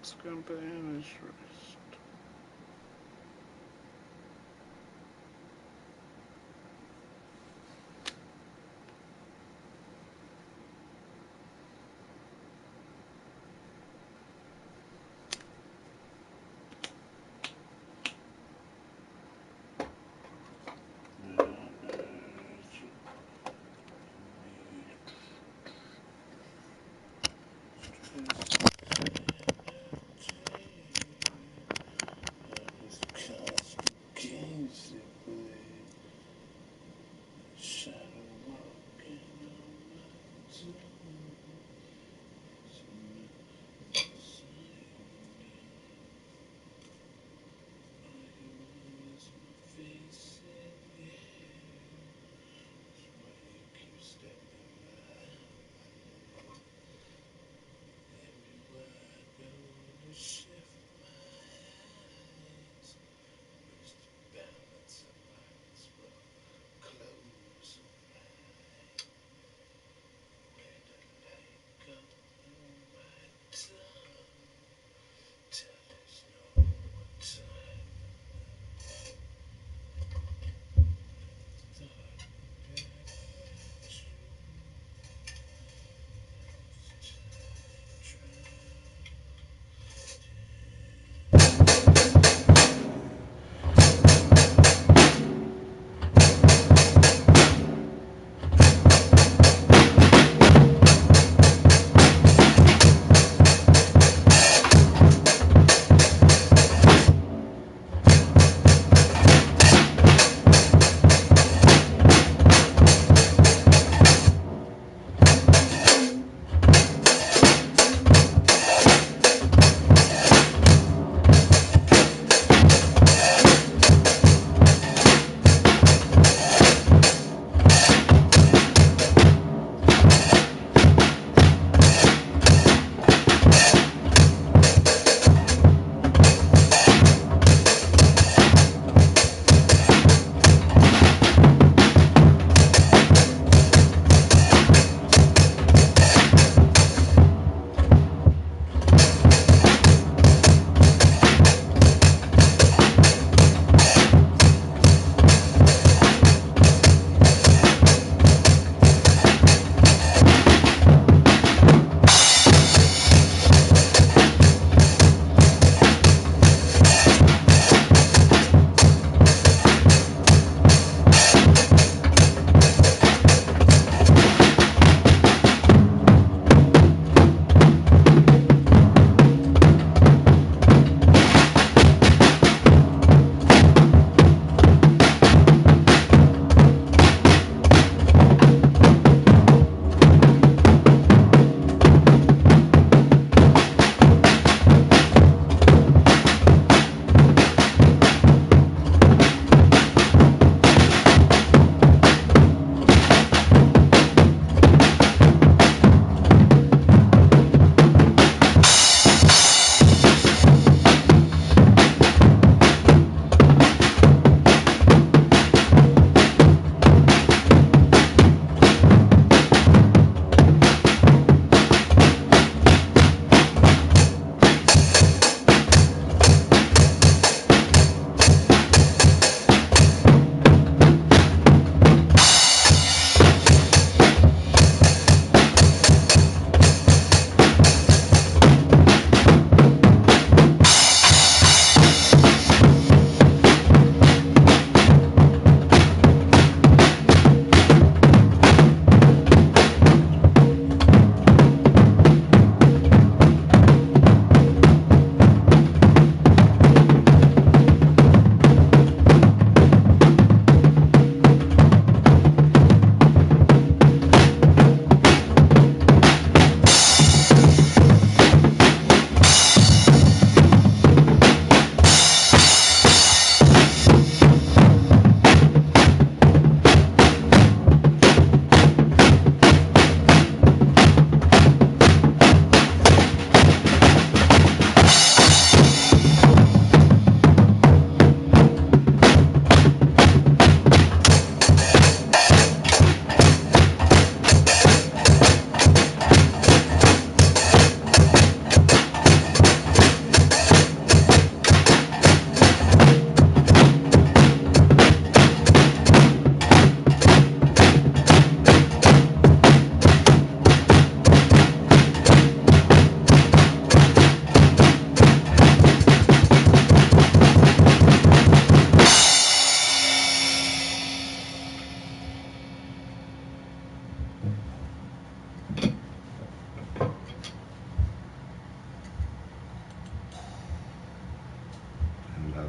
Let's go and put him in his rest.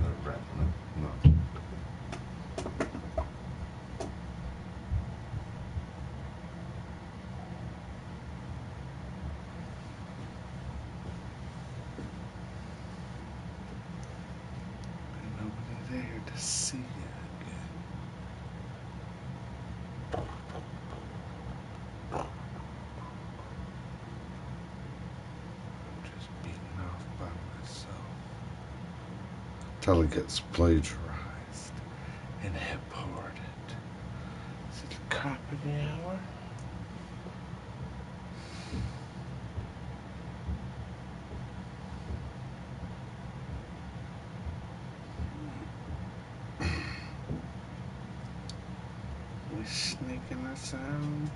No. Nobody there to see you again. I'm just beaten off by myself till it gets plagiarized and hip-hoarded. Is it the cop of the hour? We're sneaking us out.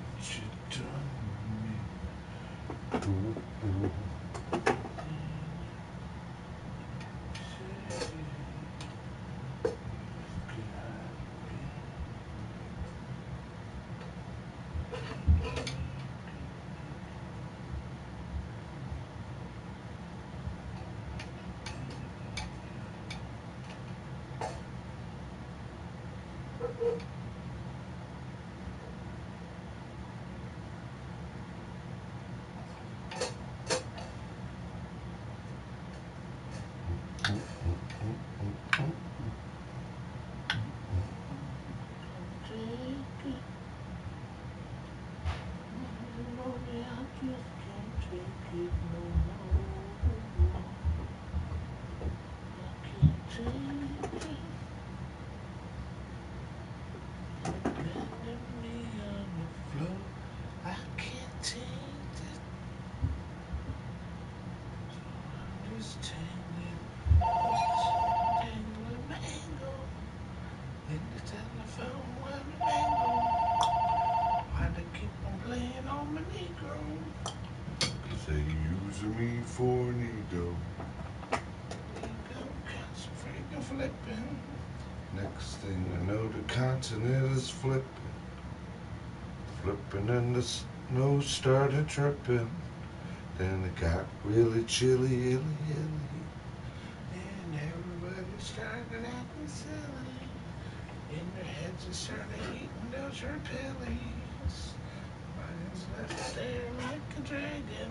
What you done with me? They using me for an ego. Flipping. Next thing I know, the continent is flipping. Flipping and the snow started dripping. Then it got really chilly, and everybody started acting silly. In their heads they started eating those repellies. Mine's left there like a dragon.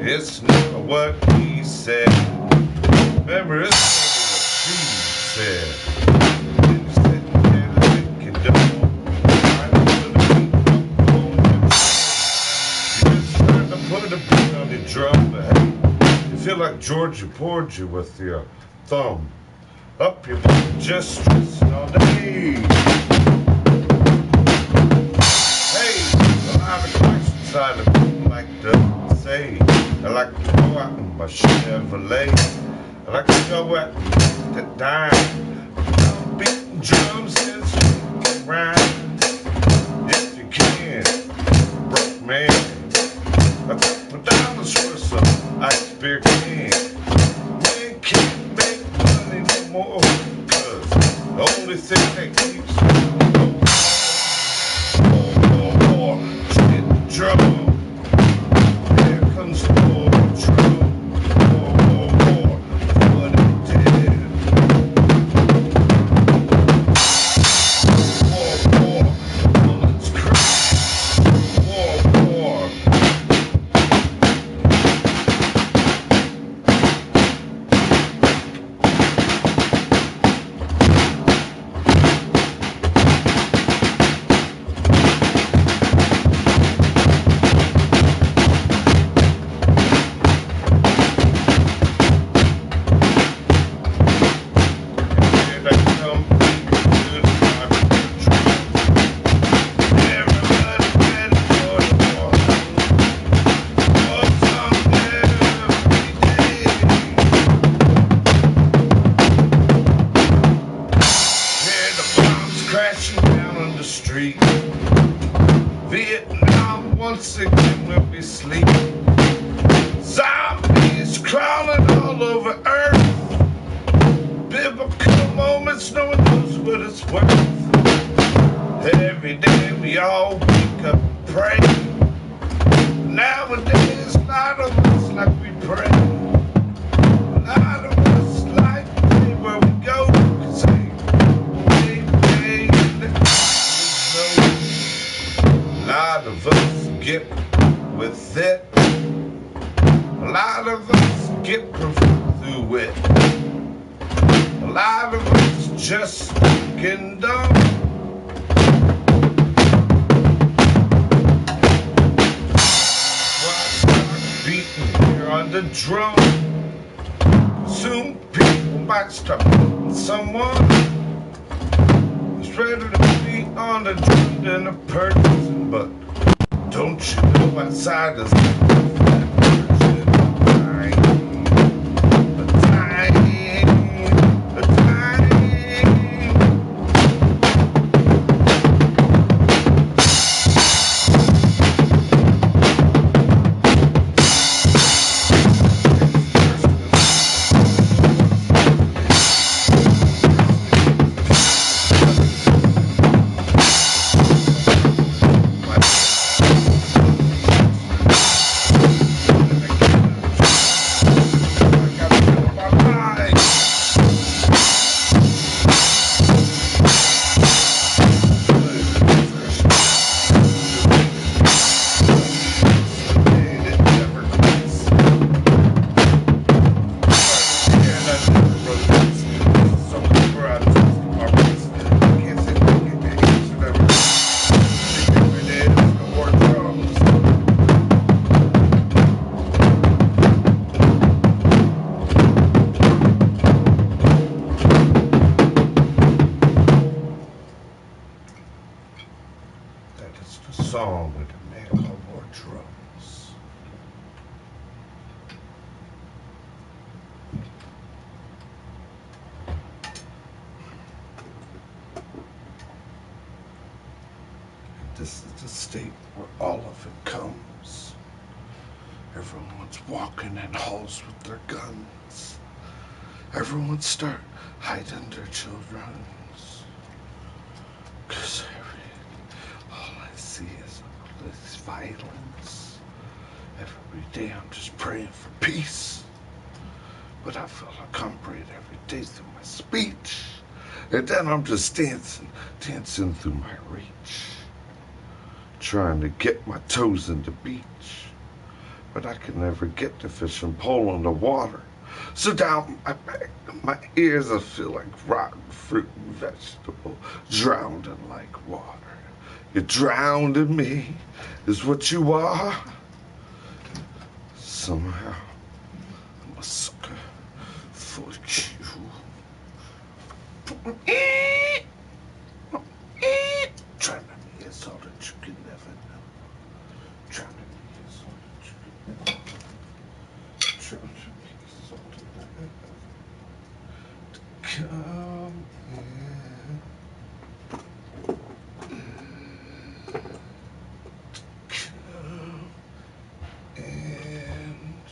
It's not what he said. Remember, it's what she said. And sitting there thinking, don't you just trying to put a beat on your drum, but hey, you feel like Georgia poured you with your thumb up your butt, just stressing all day. Hey, a lot of questions I'd like to say. I like to go out in my Chevrolet. I like to go out the dime. I'm beating drums and swinging around. If you can, broke man. A couple dollars for some ice beer can. Man can't make money no more, 'cause the only thing that keeps me down on the street. Vietnam once again will be sleeping. Zombies crawling all over Earth. Biblical moments, no one knows what it's worth. Every day we all wake up and pray. Nowadays, a lot of us like we pray. A lot of us like where we go, say, hey, a lot of us get with it. A lot of us get through it. A lot of us just getting dumb. Why start beating here on the drum? Soon people might start putting someone who's ready to be on the drum than a person. But don't you know outside is the song with the man of war drums. This is the state where all of it comes. Everyone's walking in halls with their guns. Everyone start hiding their children's. 'Cause all I see is this violence. Every day I'm just praying for peace. But I feel like I'm praying every day through my speech. And then I'm just dancing through my reach. Trying to get my toes in the beach. But I can never get the fishing pole in the water. So down my back, my ears, I feel like rotten fruit and vegetable, drowned in like water. You drowned in me, is what you are. Somehow, I'm a sucker for you. Trying to be is all that you can never know. Trying to be is all that you can never know. Trying to be is all that I ever to come in. Come and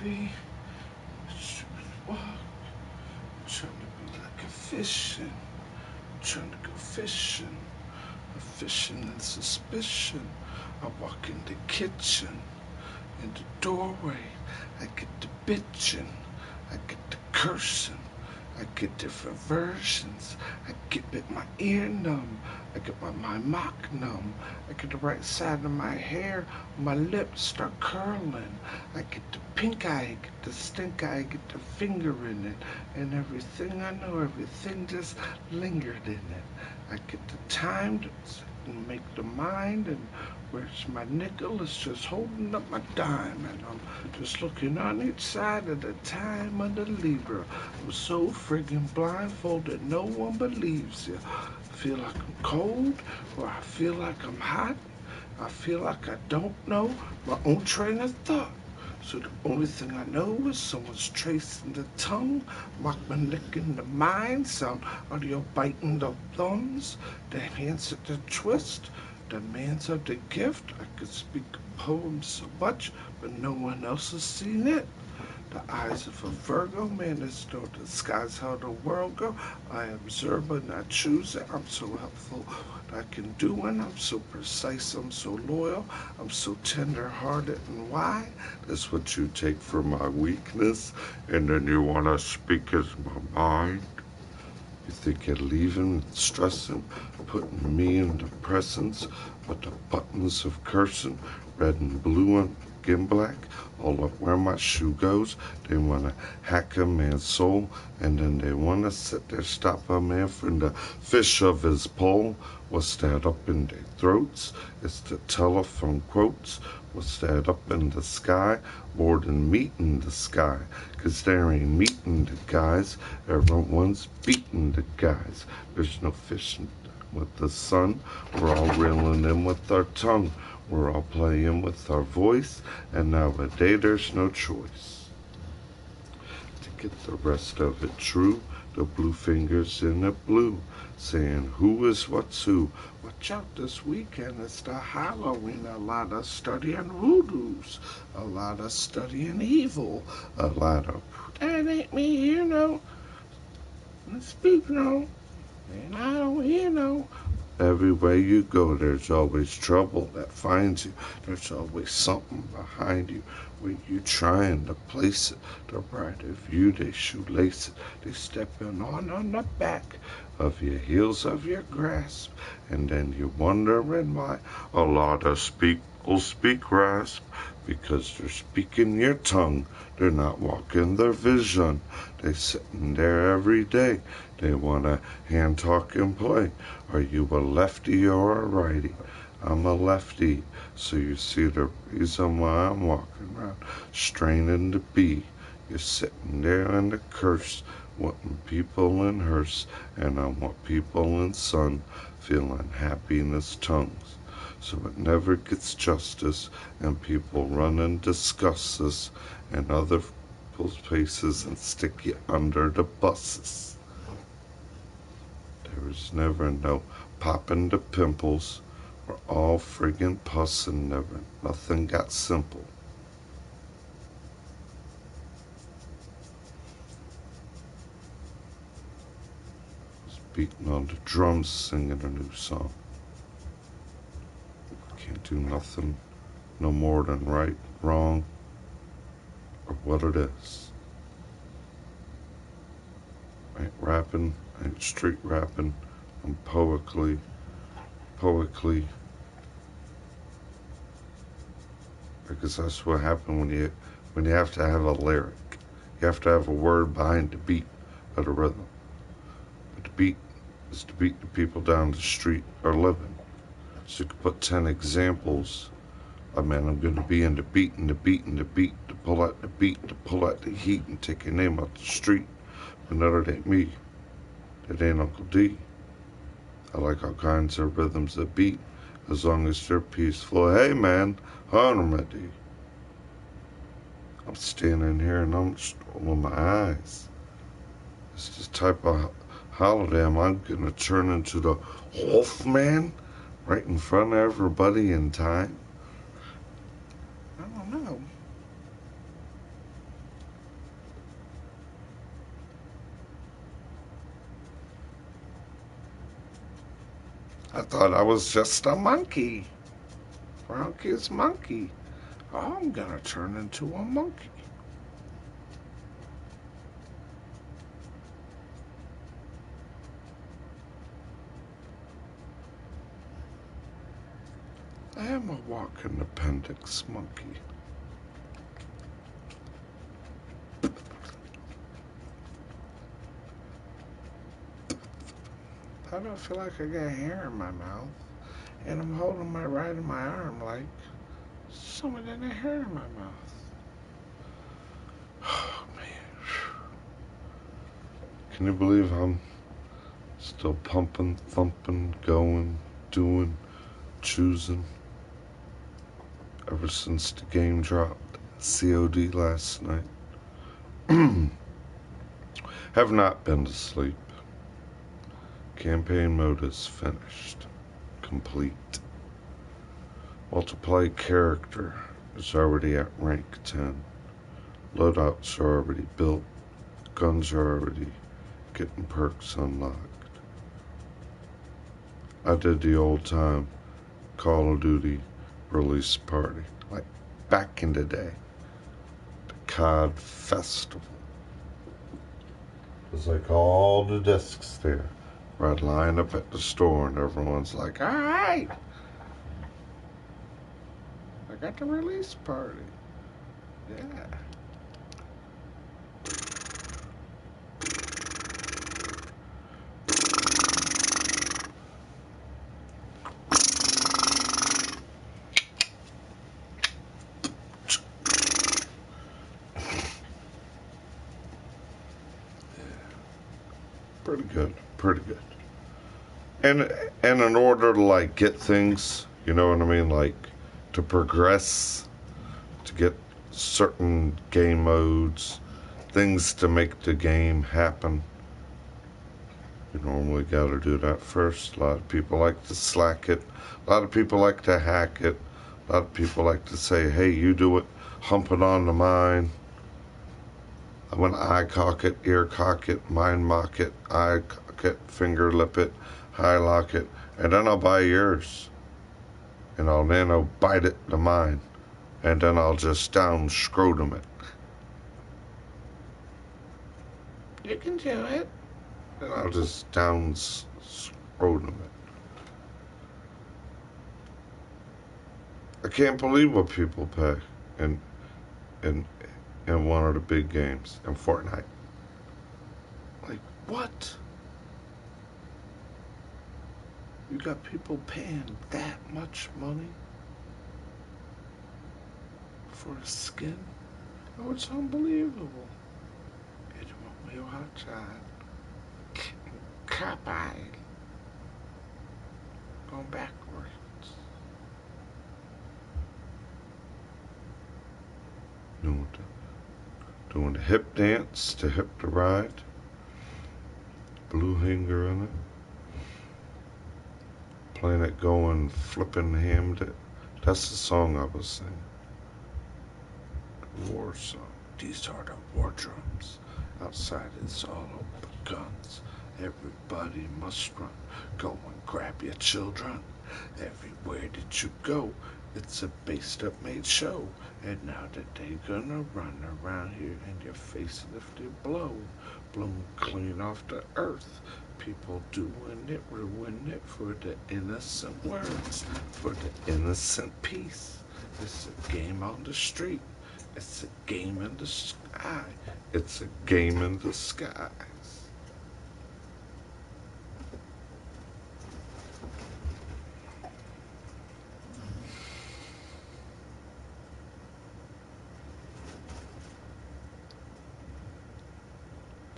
be. Walk. Trying to be like a fishing. Trying to go fishing. A fishing and suspicion. I walk in the kitchen. In the doorway. I get the bitching. I get the cursing. I get different versions. I get my ear numb. I get my mock numb. I get the right side of my hair. My lips start curling. I get the pink eye. I get the stink eye. I get the finger in it. And everything I know, everything just lingered in it. I get the time to make the mind, and where's my nickel is just holding up my dime, and I'm just looking on each side of the time of the lever. I'm so friggin' blindfolded, no one believes you. I feel like I'm cold, or I feel like I'm hot. I feel like I don't know my own train of thought. So the only thing I know is someone's tracing the tongue, Machman licking the mind, sound audio biting the thumbs, the hands at the twist, the man's of the gift. I could speak a poem so much, but no one else has seen it. The eyes of a Virgo, man, is no disguise how the world go. I observe but not choose it. I'm so helpful I can do, and I'm so precise, I'm so loyal, I'm so tender-hearted, and why? That's what you take for my weakness, and then you want to speak as my mind. You think you're leaving, stressing, putting me in the presence, but the buttons of cursing, red and blue and black, all up where my shoe goes. They want to hack a man's soul, and then they want to sit there, stop a man from the fish of his pole. What's that up in their throats? It's the telephone quotes. What's that up in the sky? More than meat in the sky, 'cause there ain't meeting the guys. Everyone's beating the guys. There's no fishing with the sun. We're all reeling in with our tongue. We're all playing with our voice, and nowadays there's no choice. To get the rest of it true, the blue fingers in the blue, saying who is what's who. Watch out this weekend, it's the Halloween. A lot of studying voodoos, a lot of studying evil, a lot of, that ain't me, you know. I speak no, and I don't hear no. Everywhere you go, there's always trouble that finds you. There's always something behind you when you trying to place it. The brighter view, they shoelace it. They stepping on the back of your heels of your grasp. And then you're wondering why a lot of people speak rasp. Because they're speaking your tongue. They're not walking their vision. They're sitting there every day. They want to hand talk and play. Are you a lefty or a righty? I'm a lefty, so you see the reason why I'm walking around straining to be. You're sitting there in the curse, wanting people in hearse, and I want people in sun, feeling happiness tongues. So it never gets justice, and people run and discuss us, and other people's faces and stick you under the buses. There was never no popping the pimples. We're all friggin' pus, and never nothing got simple. Was beating on the drums, singing a new song. Can't do nothing no more than right, wrong, or what it is. Ain't rapping, ain't street rapping. I'm poetry, because that's what happens when you have to have a lyric. You have to have a word behind the beat of the rhythm. But the beat is to beat the people down the street are living. So you could put 10 examples. I mean, I'm going to be in the beat and the beat and the beat, to pull out the beat, to pull out the heat and take your name out the street. But no, that ain't me. That ain't Uncle D. I like all kinds of rhythms that beat, as long as they're peaceful. Hey man, harmony. I'm standing here and I'm rolling my eyes. It's this type of holiday. Am I going to turn into the Wolfman right in front of everybody in time? I don't know. thought I was just a monkey. Frankie's monkey. I'm gonna turn into a monkey. I am a walking appendix monkey. I don't feel like I got hair in my mouth, and I'm holding my right in my arm like someone didn't have hair in my mouth. Oh, man. Can you believe I'm still pumping, thumping, going, doing, choosing ever since the game dropped COD last night? Have not been to sleep. Campaign mode is finished. Complete. Multiplayer character is already at rank 10. Loadouts are already built. Guns are already getting perks unlocked. I did the old time Call of Duty release party, like back in the day. The COD Festival. It was like all the discs there. I'd line up at the store and everyone's like, all right, I got the release party. Yeah. Pretty good, pretty good. And in order to like get things, you know what I mean, like to progress, to get certain game modes, things to make the game happen, you normally got to do that first. A lot of people like to slack it. A lot of people like to hack it. A lot of people like to say, hey, you do it, hump it onto mine. I want to eye cock it, ear cock it, mind mock it, eye cock it, finger lip it, high lock it, and then I'll buy yours. And then I'll bite it to mine. And then I'll just down scrotum it. You can do it. And I'll just down scrotum it. I can't believe what people pay in one of the big games, in Fortnite. Like, what? You got people paying that much money for a skin? Oh, it's unbelievable. It won't be outside. Cop-eyed. Going backwards. Doing the hip dance to Hip to Ride. Blue hanger in it. Playing it going, flipping, hammed it. That's the song I was singing. War song. These are the war drums. Outside it's all open guns. Everybody must run. Go and grab your children. Everywhere that you go, it's a based up made show. And now that they gonna run around here and your face lifted blow. Blown clean off the earth. People doing it, ruin it for the innocent words, for the innocent peace. It's a game on the street. It's a game in the sky. It's a game in the skies.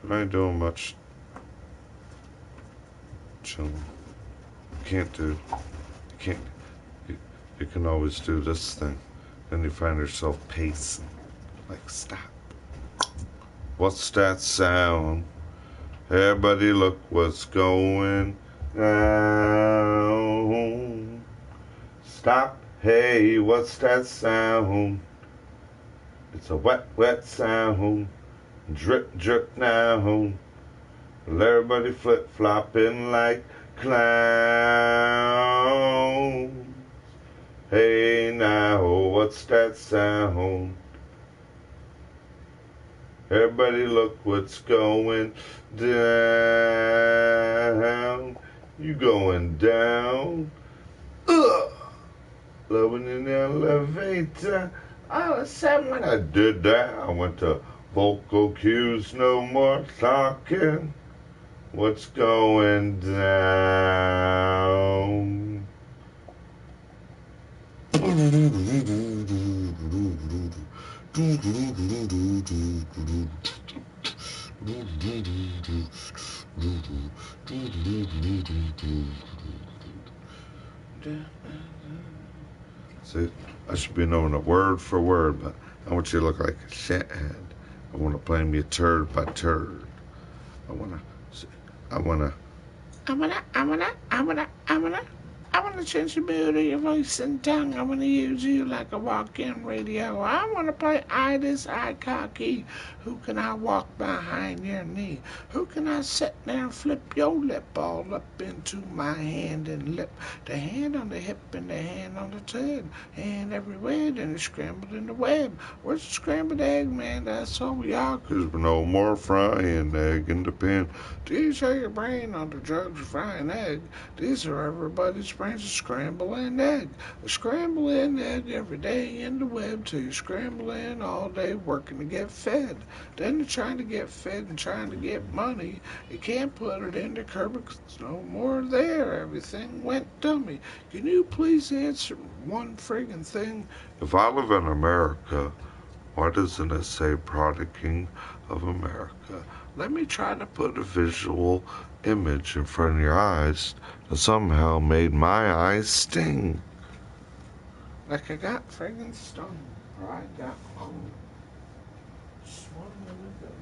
But I ain't doing much. Chilling. You can always do this thing. Then you find yourself pacing. Like, stop. What's that sound? Everybody look what's going down. Stop. Hey, what's that sound? It's a wet, wet sound. Drip, drip now. Well, everybody flip-flopping like clown. Hey now, what's that sound? Everybody look what's going down. You going down. Loving in the elevator. All of a sudden when I did that, I went to vocal cues, no more talking. What's going down? See, I should be knowing it word for word, but I want you to look like a shithead. I want to play me turd by turd. I wanna change the mood of your voice and tongue. I wanna use you like a walk-in radio. I wanna play I this, I cocky. Who can I walk behind your knee? Who can I sit there and flip your lip all up into my hand and lip? The hand on the hip and the hand on the tud. Hand everywhere, then it's scrambled in the web. Where's the scrambled egg, man? That's all we are, 'cause we're no more frying egg in the pan. These are your brain on the drugs of frying egg. These are everybody's brains, a scrambling egg. A scrambling egg every day in the web till you're scrambling all day working to get fed. Then you're trying to get fed and trying to get money. You can't put it in the curb because there's no more there. Everything went dummy. Can you please answer one friggin' thing? If I live in America, why doesn't it say Product King of America? Let me try to put a visual image in front of your eyes that somehow made my eyes sting. Like I got friggin' stung, or I got hung. Swung in the gun.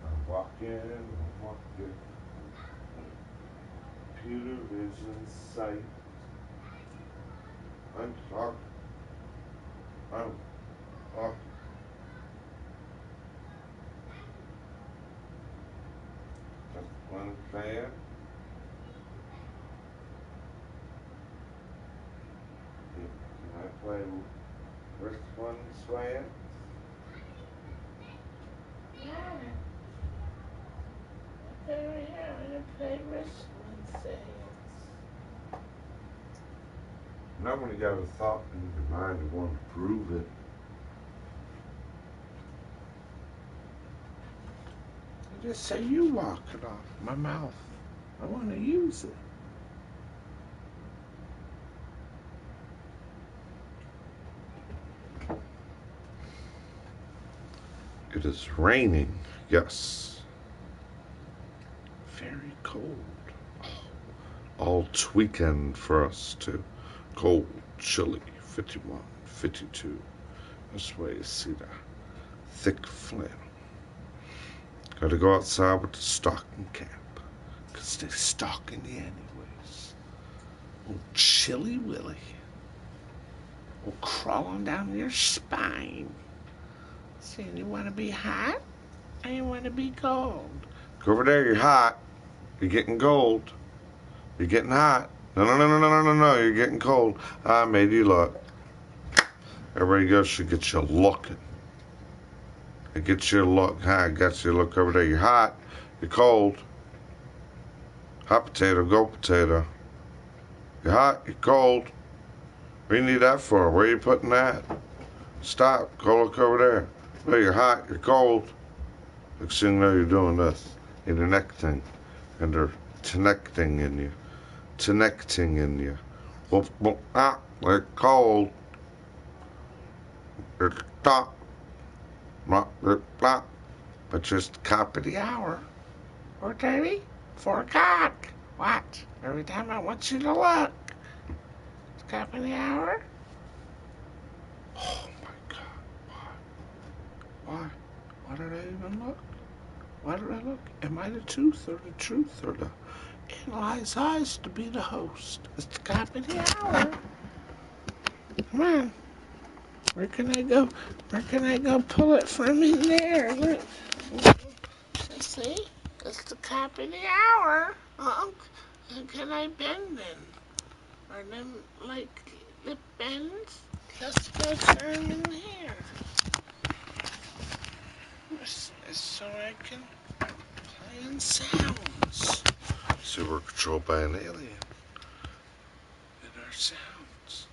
I'm walking. Computer vision sight. I'm talking. Just one fan. Can I play wrist one sway? Yeah. Very happy to play wrist one swings. Now when you got a thought in your mind you want to prove it. Just say you walk it off my mouth. I want to use it. It is raining, yes. Very cold. All tweaking for us too. Cold, chilly, 51, 52. That's where you see the thick flannel. Gotta go outside with the stocking cap, 'cause they stalking you anyways. Oh, chilly willy. Oh, crawling down your spine. Saying you want to be hot or you want to be cold? Go over there, you're hot. You're getting cold. You're getting hot. No, you're getting cold. I made you look. Everybody else should get you looking. It gets you a look. Hi, I got you a look over there. You're hot. You're cold. Hot potato, go potato. You're hot. You're cold. What do you need that for? Where are you putting that? Stop. Go look over there. Well, you're hot. You're cold. Next thing you know, you're doing this. In the neck thing. And they're connecting in you. Connecting in you. They're cold. They're stop. But just cop of the hour. 4:30, 4 o'clock. What? Every time I want you to look. It's cop of the hour. Oh my God. Why? Why did I even look? Why did I look? Am I the tooth or the truth or the analyze eyes to be the host? It's the cop of the hour. Come on. Where can I go? Where can I go pull it from in there? Look. See? It's the top of the hour. Can I bend then? Or them, like, lip bends? Let's go turn in here. So I can play in sounds. So we're controlled by an alien. And our sounds.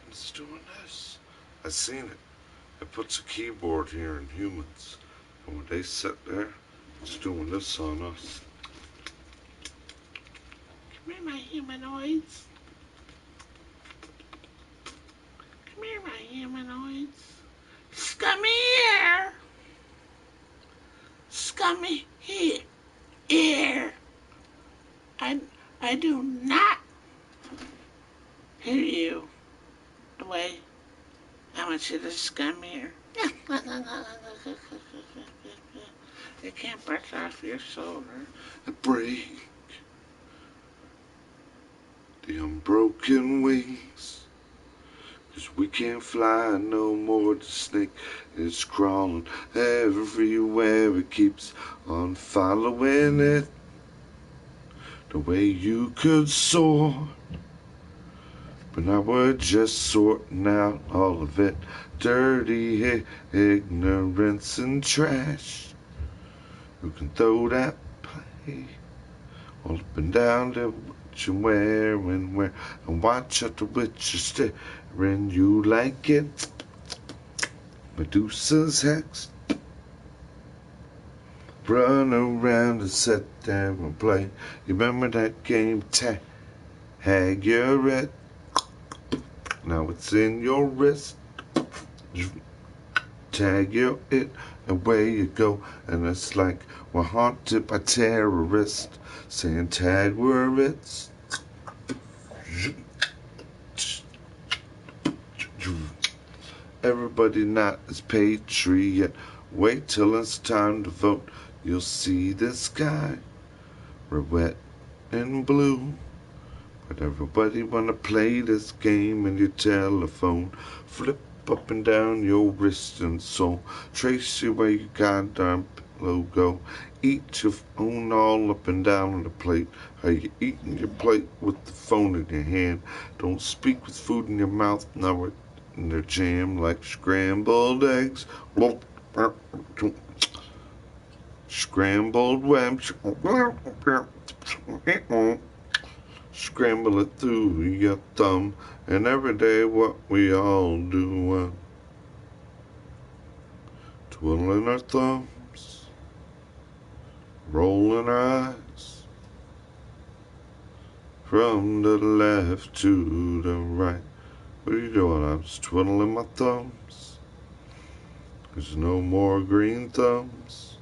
It's doing this. I've seen it. It puts a keyboard here in humans. And when they sit there, it's doing this on us. Come here, my humanoids. Come here, my humanoids. Scummy here. Scummy here. Here. I do not hear you. Wait. I want you to scum here. You can't brush off your shoulder. Break the unbroken wings, 'cause we can't fly no more. The snake is crawling everywhere. It keeps on following it. The way you could soar, but now we're just sorting out all of it. Dirty ignorance and trash. Who can throw that play all up and down to what you wear and where, and watch out the witch is staring you like it. Medusa's hex. Run around and sit there and play. You remember that game, Tag Your It? Now it's in your wrist. Tag your it, away you go. And it's like we're haunted by terrorists saying tag where it's. Everybody not as patriot. Wait till it's time to vote. You'll see the sky red and blue. But everybody wanna play this game in your telephone. Flip up and down your wrist and soul. Trace your way your goddamn logo. Eat your phone all up and down on the plate. How you eating your plate with the phone in your hand? Don't speak with food in your mouth. Now we're in their jam like scrambled eggs. Scrambled webs. Scramble it through your thumb. And every day what we all do, twiddling our thumbs, rolling our eyes, from the left to the right. What are you doing? I'm just twiddling my thumbs. There's no more green thumbs.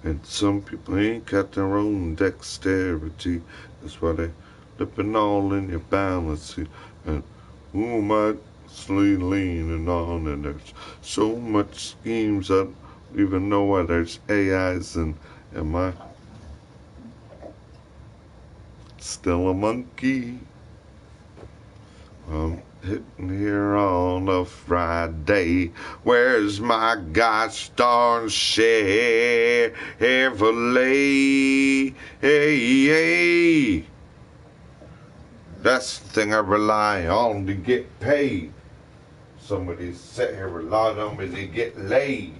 And some people ain't got their own dexterity. That's why they flipping all in your balance. And who am I leaning on? And there's so much schemes. I don't even know why there's AIs. And am I still a monkey? I'm hitting here on a Friday. Where's my gosh darn Chevrolet? Hey, hey. That's the thing I rely on to get paid. Somebody sat here relied on me to get laid.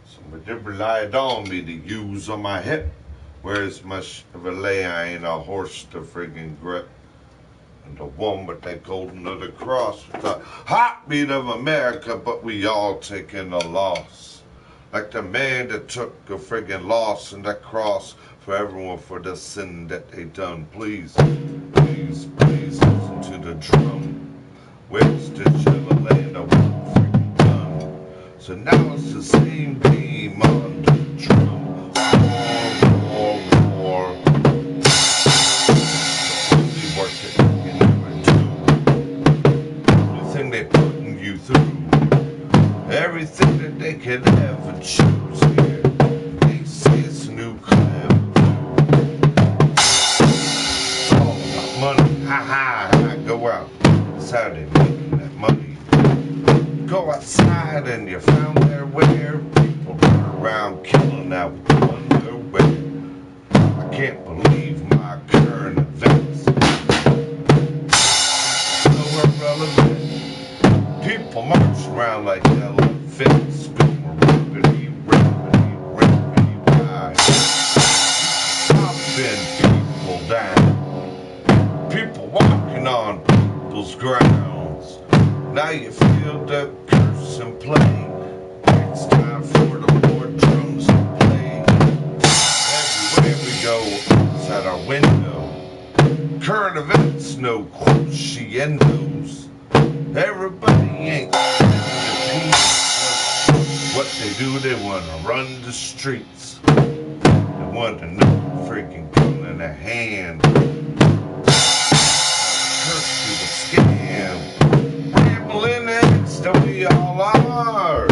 Somebody relied on me to use on my hip. Where's my Chevrolet? I ain't a horse to friggin' grip. And the one with that golden of the cross with the heartbeat of America, but we all taking a loss. Like the man that took a friggin' loss and that cross for everyone for the sin that they done. Please, please, please listen to the drum. Where's the Chevrolet and the one friggin' gun? So now it's the same game on the drum. War, war, war. Only work that you never do. The thing they putting you through. Everything that they could ever choose here. They say it's a new clam. It's all about money. Ha ha ha. Go out. That's how they making that money. night and you found their wear. People run around killing out with underwear. I can't believe my current events so irrelevant. People march around like elephants, going rippity, rippity, rippity, ride. Stopping people down. People walking on people's grounds. Now you feel the curse and play. It's time for the war drums to play. Everywhere we go, it's at our window. Current events, no crescendos. Everybody ain't what they do, they wanna run the streets. They want a new freaking gun in their hand. Curse to the scam. Rambling eggs that we all are.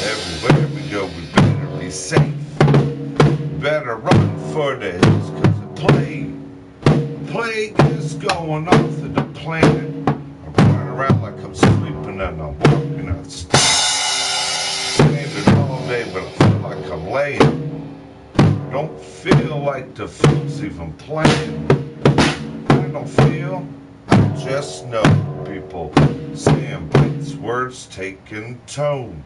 Everywhere we go, we better be safe. Better run for the hills, cause the plague is going off of the planet. I'm running around like I'm sleeping and I'm walking outside. Standing all day, but I feel like I'm laying. Don't feel like the film's even playing. I don't feel, I just know. People saying bites, words taking tone.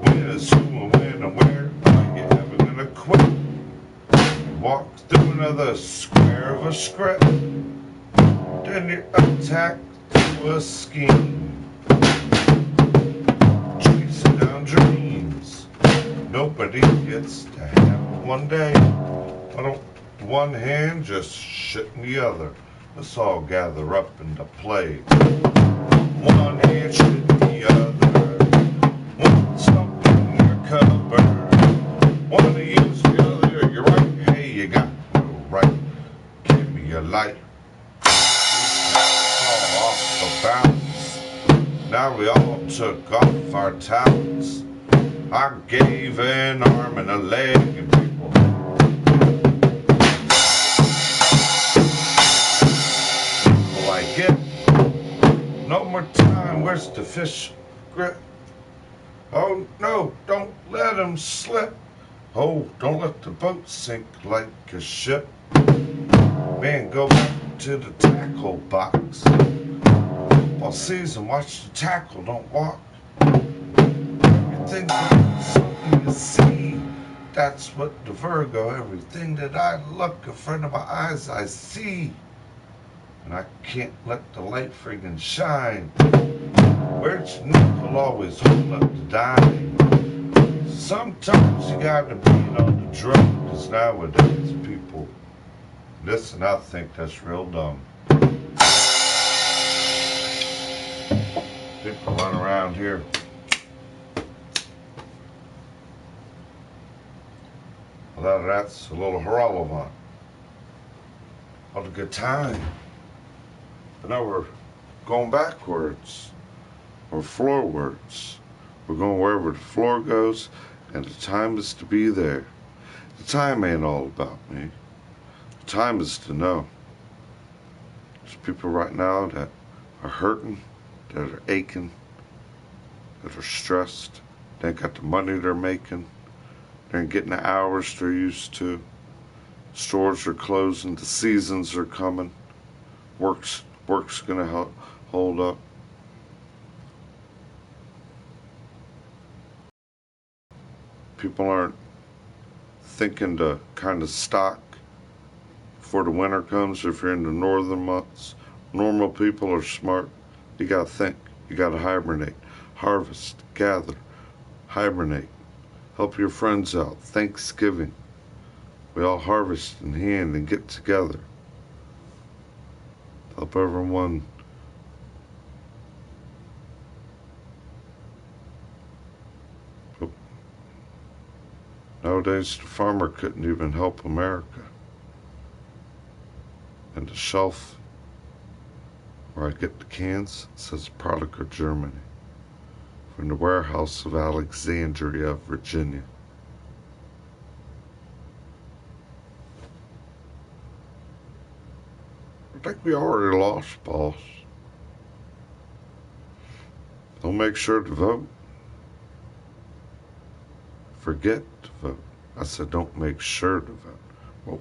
When is who and when and where? Are you ever gonna quit? Walk through another square of a script. Then you're attacked through a scheme. Chasing down dreams. Nobody gets to have one day. I don't one hand, just shit in the other. Let's all gather up into play. One hand, shit in the other. One something in your cupboard. One to use the other, you're right. Hey, you got no right. Give me a light. All off the balance. Now we all took off our talents. I gave an arm and a leg, and people like it. No more time, where's the fish grip? Oh no, don't let him slip. Oh, don't let the boat sink like a ship. Man, go back to the tackle box. Football season, watch the tackle, don't walk. Everything is something you see. That's what the Virgo, everything that I look in front of my eyes, I see. And I can't let the light friggin' shine. Where's your nickel always hold up the dime? Sometimes you gotta beat on the drum, cause nowadays people listen, I think that's real dumb. People run around here. A lot of that's a little irrelevant. What a good time. But now we're going backwards, or floorwards. We're going wherever the floor goes, and the time is to be there. The time ain't all about me. The time is to know. There's people right now that are hurting, that are aching, that are stressed. They ain't got the money they're making. They ain't getting the hours they're used to. Stores are closing. The seasons are coming. Work's gonna hold up. People aren't thinking to kind of stock before the winter comes. If you're in the northern months, normal people are smart. You gotta think. You gotta hibernate, harvest, gather, hibernate. Help your friends out. Thanksgiving. We all harvest in hand and get together. Help everyone. Nowadays, the farmer couldn't even help America. And the shelf where I get the cans says product of Germany, from the warehouse of Alexandria, Virginia. I think we already lost, boss. Don't make sure to vote. Forget to vote. I said don't make sure to vote. Whoa.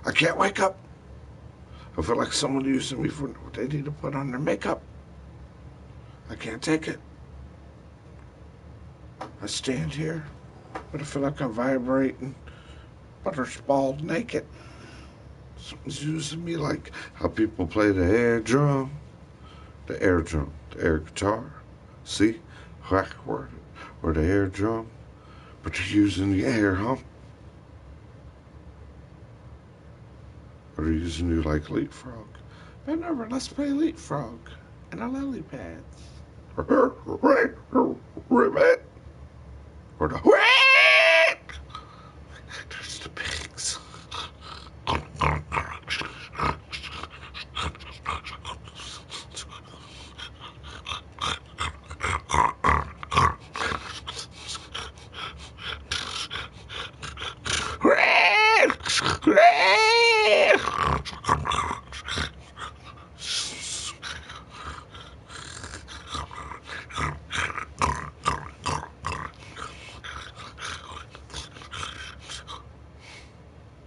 I can't wake up. I feel like someone using me for what they need to put on their makeup. I can't take it. I stand here, but I feel like I'm vibrating, butterspalled naked. Someone's using me like how people play the air drum, the air guitar. See? Whack word, or the air drum, but you're using the air hump. Or they're using you like leapfrog. Bend over, let's play leapfrog and a lily pads. Ribbit. Or the there's the pigs.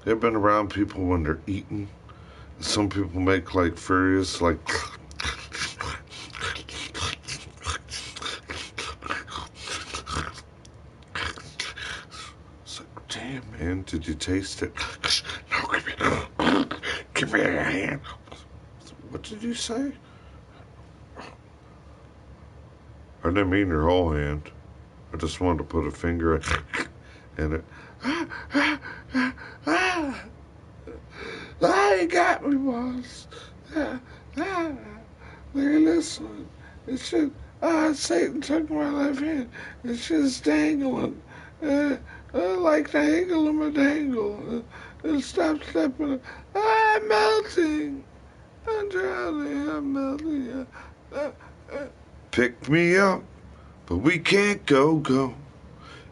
They've been around people when they're eating. Some people make like furious, like. It's like, damn, man, did you taste it? No, give me a hand. What did you say? I didn't mean your whole hand. I just wanted to put a finger in it. You got me, boss. Look at this one. It's just, Satan took my left hand. It's just dangling. Like the angle of my dangle. Stop stepping. I'm melting. I'm drowning. I'm melting. Pick me up, but we can't go.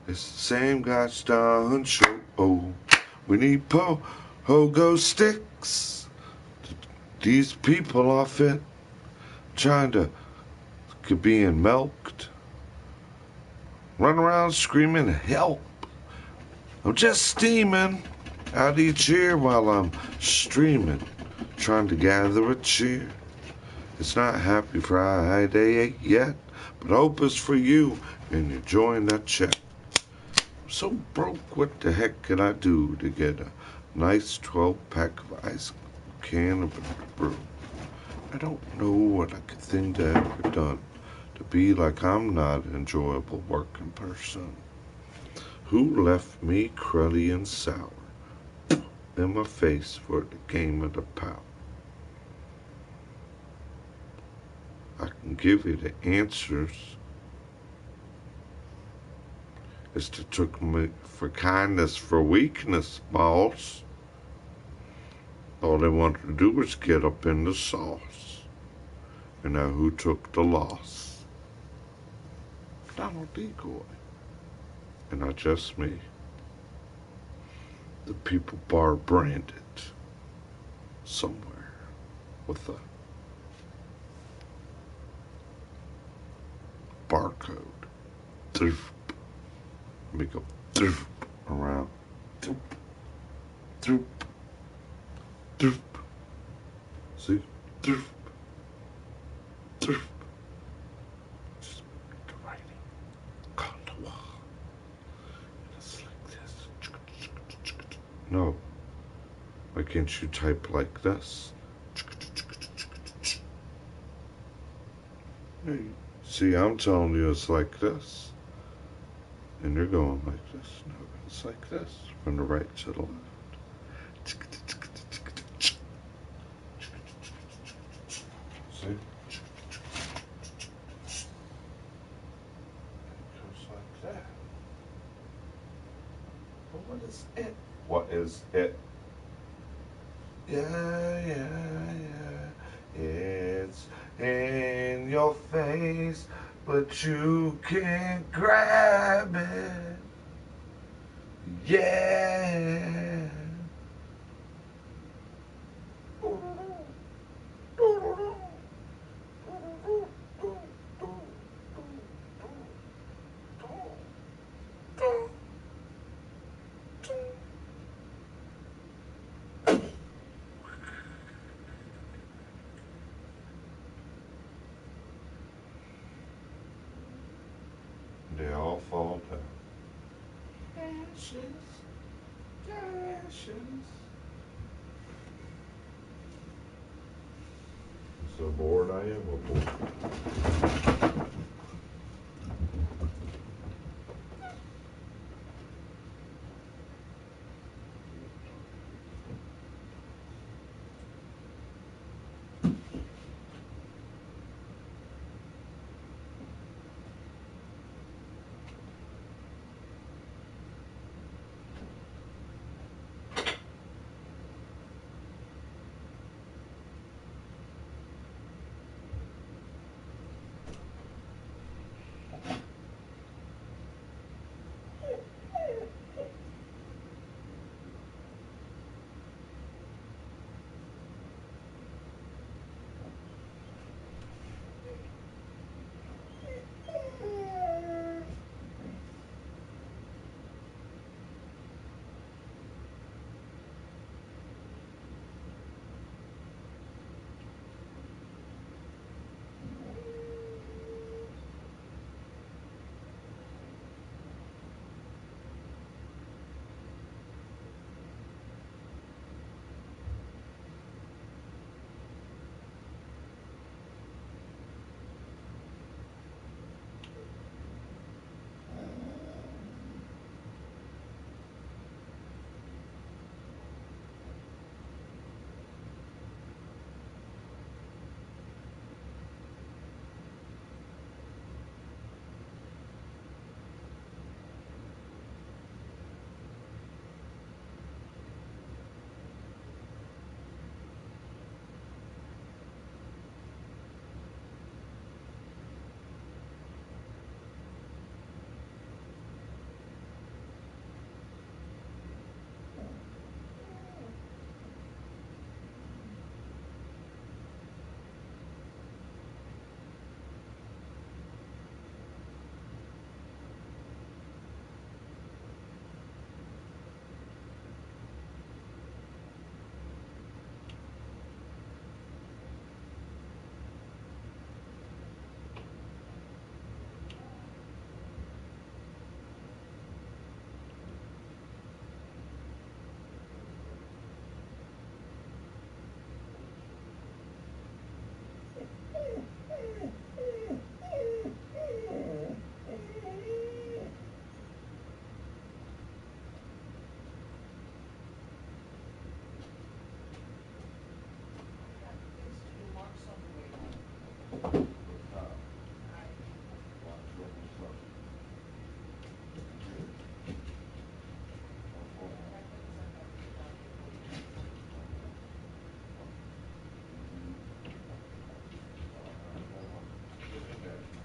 It's the same God's done show. Oh, we need pogo sticks. These people are fit, trying to being milked. Run around screaming help. I'm just steaming out each ear while I'm streaming, trying to gather a cheer. It's not Happy Friday yet, but hope is for you and you join that check. I'm so broke, what the heck can I do to get a nice 12-pack of ice can of brew? I don't know what I could think to have done to be like I'm not an enjoyable working person. Who left me cruddy and sour in my face for the game of the power? I can give you the answers. It's to took me for kindness, for weakness, boss. All they wanted to do was get up in the sauce. And now who took the loss? Donald Decoy. And not just me. The people bar branded somewhere with a barcode. Let me go around. See? Just make a writing on the wall. It's like this. No. Why can't you type like this? Hey, see, I'm telling you it's like this. And you're going like this. No, it's like this. From the right to the left. See? It goes like that. But what is it? What is it? Yeah. It's in your face, but you can't grab it. Yeah. They all fall down. Ashes, ashes. So bored I am, or bored.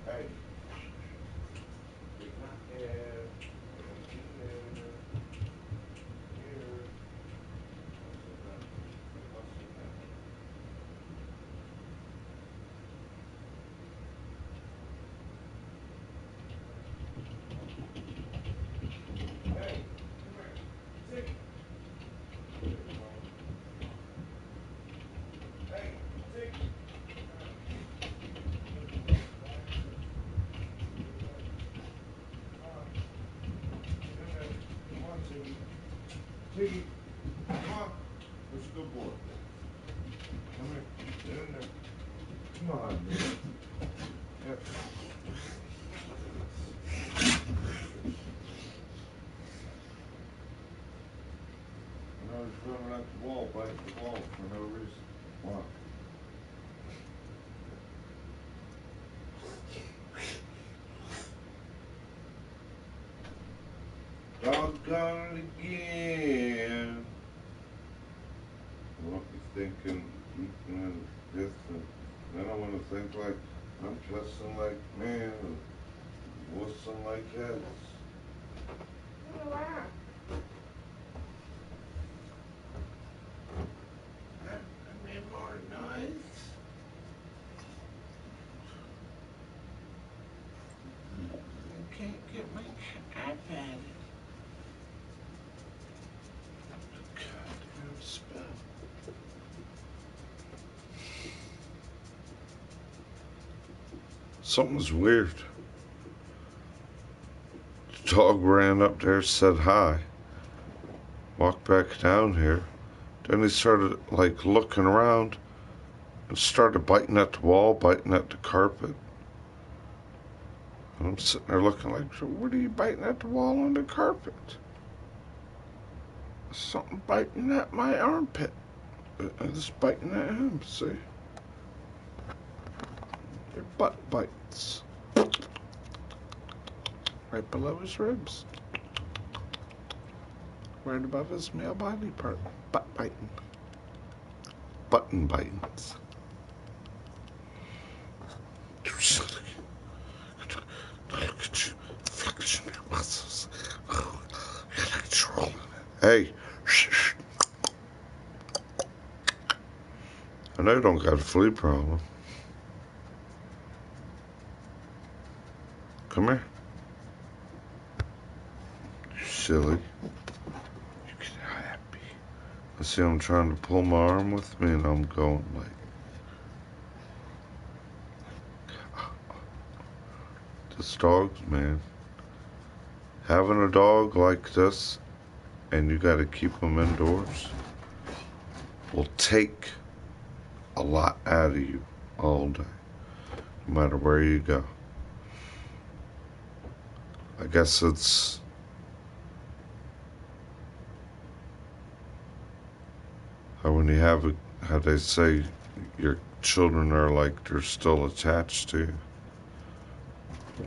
Hey, take my hair, here, here. Hey, come here. Take. Hey, take. Come on, Tiggy. Tiggy, come on. What's a good boy? Come here. Get in there. Come on, man. Yeah. I was running at the wall, biting the wall for no reason. Why? Doggone it again. I won't be thinking, this, and then I want to think like I'm cussing like man, and wussing like cats. Wow. can't get my iPad. God, spell. Something's weird. The dog ran up there, said hi, walked back down here. Then he started like looking around and started biting at the wall, biting at the carpet. And I'm sitting there looking like, what are you biting at the wall on the carpet? Something biting at my armpit. It's biting at him, see? Your butt bites. Right below his ribs. Right above his male body part. Butt biting. Button bitings. Hey. I know you don't got a flea problem. Come here. You silly. You get happy. I see I'm trying to pull my arm with me and I'm going like. This dog's, man. Having a dog like this and you gotta keep them indoors will take a lot out of you all day, no matter where you go. I guess it's how when you have a, how they say your children are like they're still attached to you.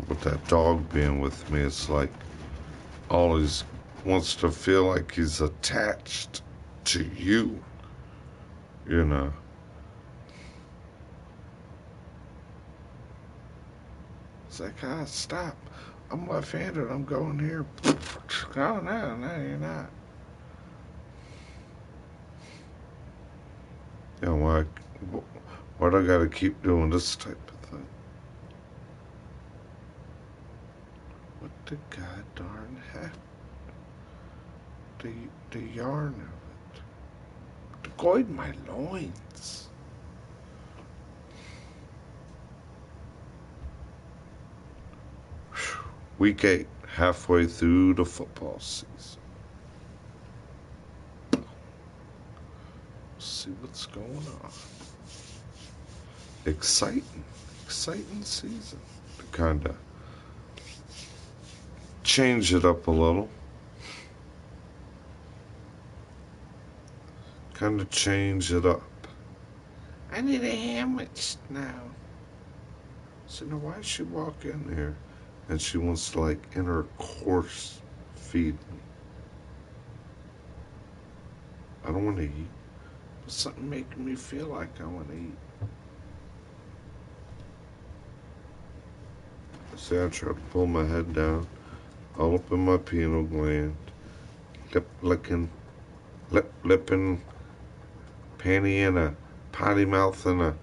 With that dog being with me, it's like always wants to feel like he's attached to you, you know. It's like, stop. I'm left-handed. I'm going here. Oh, no, you're not. You know, why do I got to keep doing this type of thing? What the god darn heck? The yarn of it. To guide my loins. Week 8, halfway through the football season. See what's going on. Exciting season. To kind of change it up a little. Kind of change it up. I need a sandwich now. So now why does she walk in here and she wants to like in her course feed me? I don't want to eat. There's something making me feel like I want to eat. See, I try to pull my head down, all up in my pineal gland, lip licking, lip lipping, panty in a potty mouth and a.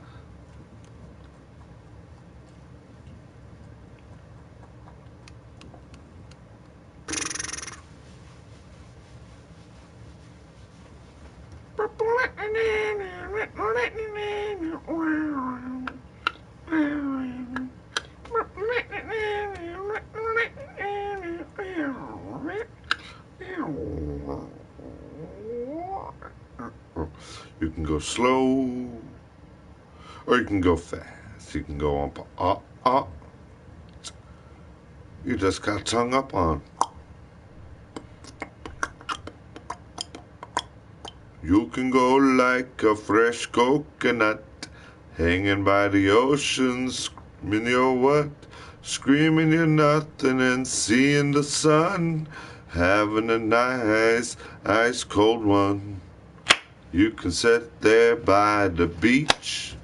You can go slow, or you can go fast. You can go up. You just got tongue up on. You can go like a fresh coconut, hanging by the ocean, screaming you're what? Screaming you're nothing and seeing the sun, having a nice, ice cold one. You can sit there by the beach.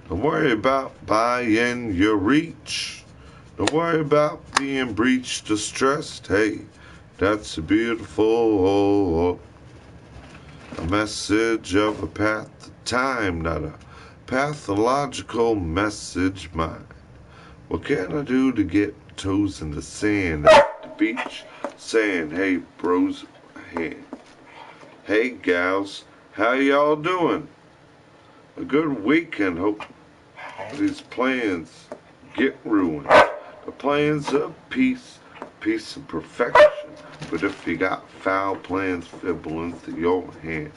Don't worry about buying your reach. Don't worry about being breached, distressed. Hey, that's a beautiful a message of a path of time, not a pathological message mind. What can I do to get toes in the sand at the beach, saying, hey, bros, hey, gals, how y'all doing? A good weekend. Hope these plans get ruined. The plans of peace and perfection. But if you got foul plans fibbling through your hand,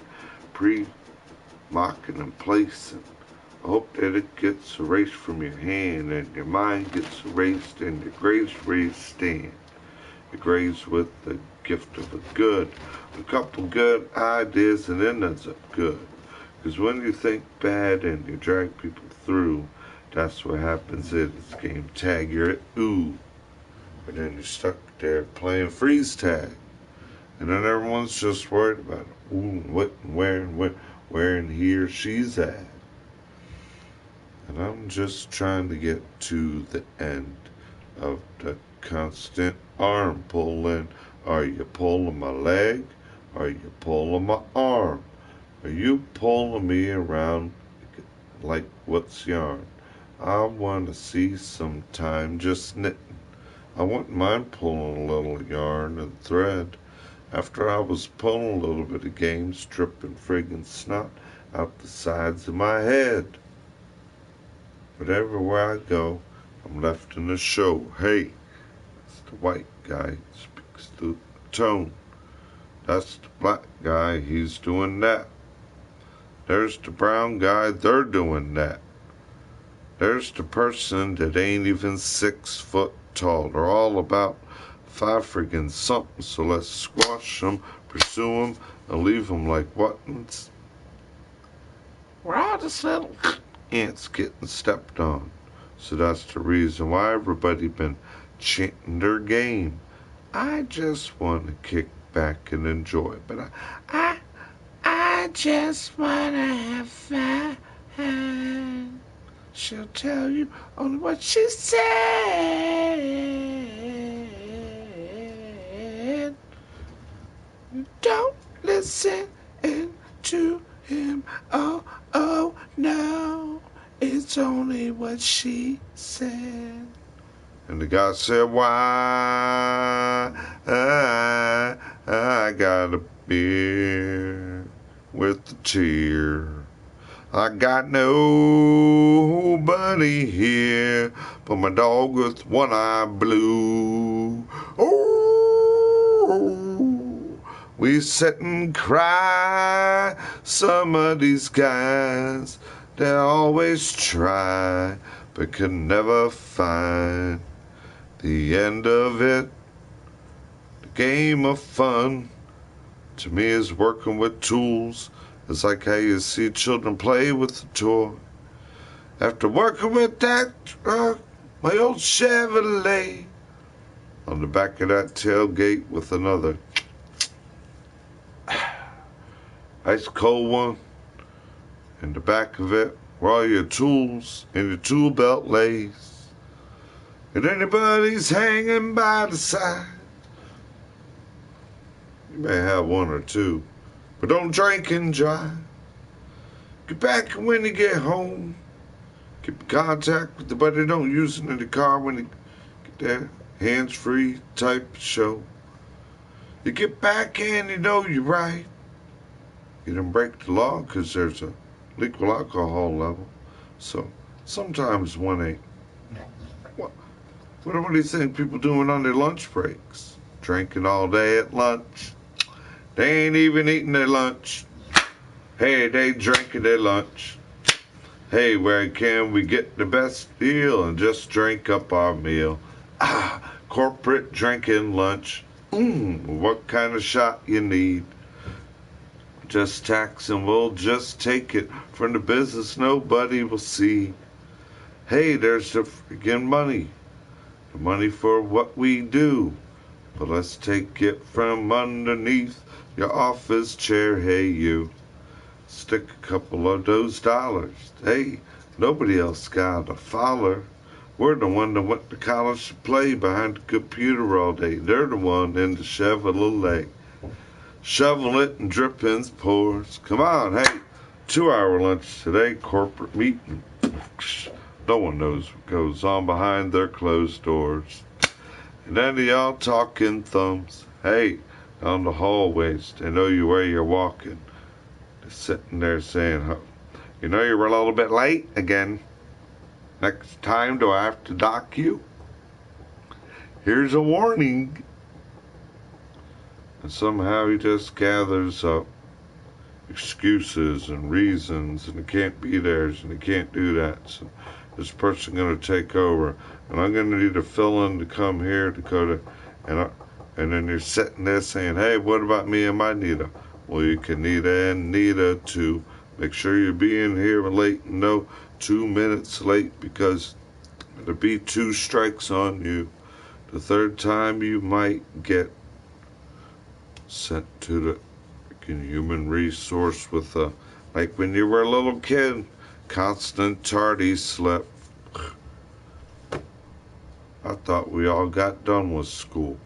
mocking and placing, I hope that it gets erased from your hand and your mind gets erased and your graves raised stand. Your graves with the gift of a couple good ideas and then ends up good. Because when you think bad and you drag people through, that's what happens in this game tag. You're at ooh. And then you're stuck there playing freeze tag. And then everyone's just worried about ooh, what and where and he or she's at. And I'm just trying to get to the end of the constant arm pulling. Are you pulling my leg? Are you pulling my arm? Are you pulling me around like what's yarn? I want to see some time just knitting. I wouldn't mind pulling a little yarn and thread. After I was pulling a little bit of games, dripping friggin' snot out the sides of my head. But everywhere I go, I'm left in the show. Hey, that's the white guy, speaks the tone. That's the black guy, he's doing that. There's the brown guy, they're doing that. There's the person that ain't even 6 foot tall. They're all about 5 friggin' something, so let's squash them, pursue them, and leave them like buttons. We're all just little ants getting stepped on. So that's the reason why everybody been chanting their game. I just want to kick back and enjoy, but I just want to have fun. She'll tell you only what she said. Don't listen to him. Oh, no. It's only what she said. And the guy said, why I got a beer with a tear. I got nobody here but my dog with one eye blue. Oh, we sit and cry. Some of these guys, they always try, but can never find the end of it. The game of fun to me is working with tools. It's like how you see children play with a toy. After working with that truck, my old Chevrolet, on the back of that tailgate with another ice cold one in the back of it, where all your tools and your tool belt lays. And anybody's hanging by the side, you may have one or two, but don't drink and drive. Get back when you get home. Keep in contact with the buddy. Don't use it in the car when you get there. Hands-free type show. You get back and you know you're right. You don't break the law because there's a legal alcohol level. So sometimes one ain't. What do you think people doing on their lunch breaks? Drinking all day at lunch. They ain't even eating their lunch. Hey, they drinking their lunch. Hey, where can we get the best deal and just drink up our meal? Corporate drinking lunch. What kind of shot you need? Just tax and we'll just take it from the business nobody will see. Hey, there's the friggin' money. The money for what we do. But let's take it from underneath your office chair. Hey, you. Stick a couple of those dollars. Hey, nobody else got a follower. We're the one that went to college to play behind the computer all day. They're the one in the Chevrolet. Shovel it and drippings pours. Come on, hey. 2-hour lunch today, corporate meeting. No one knows what goes on behind their closed doors. And then they all talking thumbs. Hey, down the hallways, they know you where you're walking. They're sitting there saying, huh, you know you're a little bit late again. Next time, do I have to dock you? Here's a warning. And somehow he just gathers up excuses and reasons, and it can't be theirs, and he can't do that. So this person going to take over, and I'm going to need a fill-in to come here to go to, and then you're sitting there saying, hey, what about me and my Nita? Well, you can Nita and Nita too. Make sure you're being here late, no 2 minutes late, because there'll be 2 strikes on you. The 3rd time you might get sent to the human resource with like when you were a little kid, constant tardy slip. I thought we all got done with school,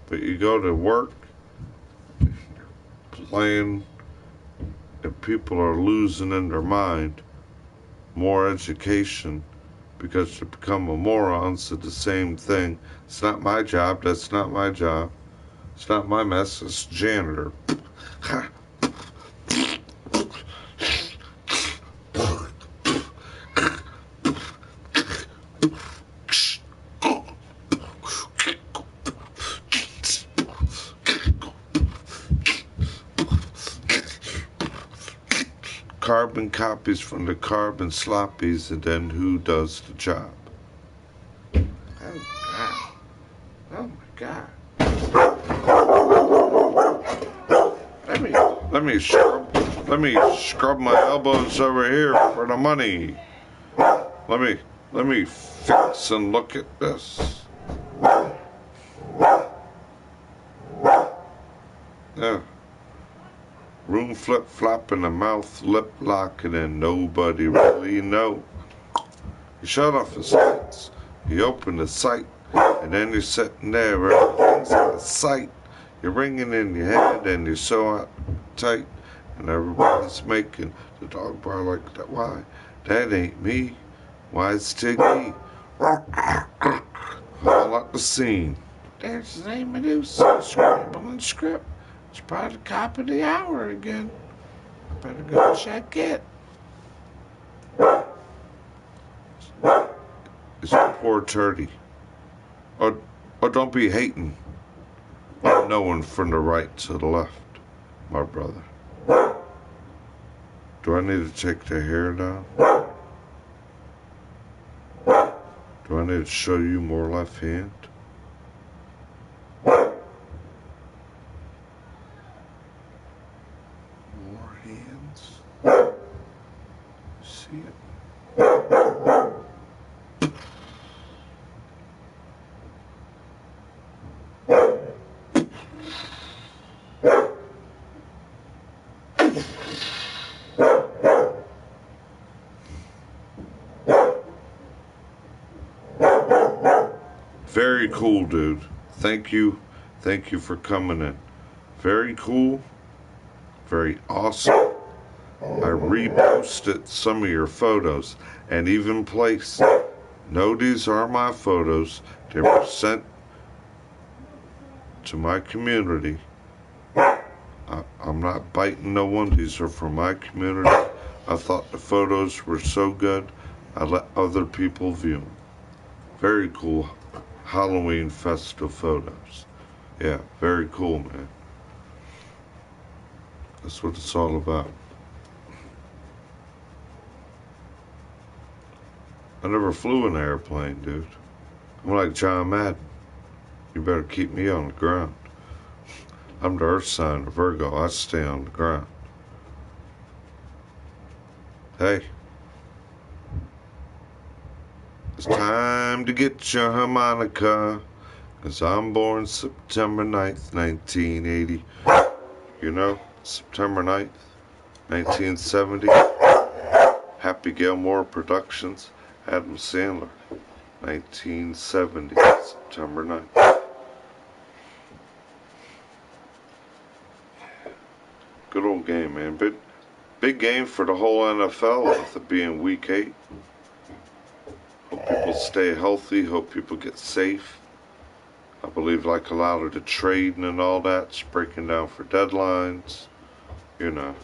but you go to work, playing, and people are losing in their mind. More education, because to become a moron, so the same thing. It's not my job. That's not my job. It's not my mess. It's janitor. Carbon copies from the carbon sloppies, and then who does the job? Oh my God. Let me scrub my elbows over here for the money. Let me fix and look at this. Yeah. Room flip-flop and the mouth lip-locking and nobody really know. He shut off his lights. He opened the sight. And then you're sitting there, everything's out of sight. You're ringing in your head and you're so tight. And everybody's making the dog bar like that. Why? That ain't me. Why, it's Tiggy. All at the scene. There's the name of the scrambling script. It's probably the cop of the hour again. I better go check it. It's a poor turdy. Or don't be hating on knowing from the right to the left, my brother. Do I need to take the hair down? Do I need to show you more left hand? See it? Very cool, dude. Thank you for coming in. Very cool. Very awesome. I reposted some of your photos and even placed. No, these are my photos. They were sent to my community. I'm not biting no one. These are from my community. I thought the photos were so good, I let other people view them. Very cool Halloween festive photos. Yeah, very cool, man. That's what it's all about. I never flew an airplane, dude. I'm like John Madden. You better keep me on the ground. I'm the earth sign of Virgo. I stay on the ground. Hey. It's time to get your harmonica, 'cause I'm born September 9th, 1980. You know, September 9th, 1970. Happy Gilmore Productions, Adam Sandler, 1970, September 9th. Good old game, man. Big game for the whole NFL with it being week 8. Hope people stay healthy. Hope people get safe. I believe like a lot of the trading and all that's breaking down for deadlines. You know,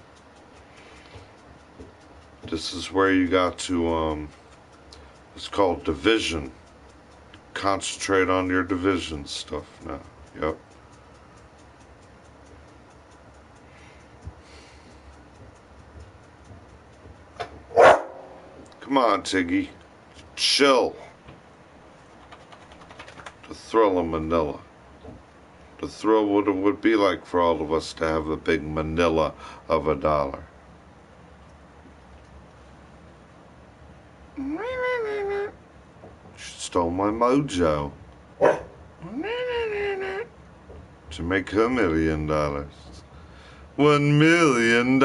this is where you got to, it's called division. Concentrate on your division stuff now. Yep. Come on, Tiggy. Chill. The thrill of Manila. The thrill what it would be like for all of us to have a big Manila of $1. She stole my mojo. To make her $1 million. $1 million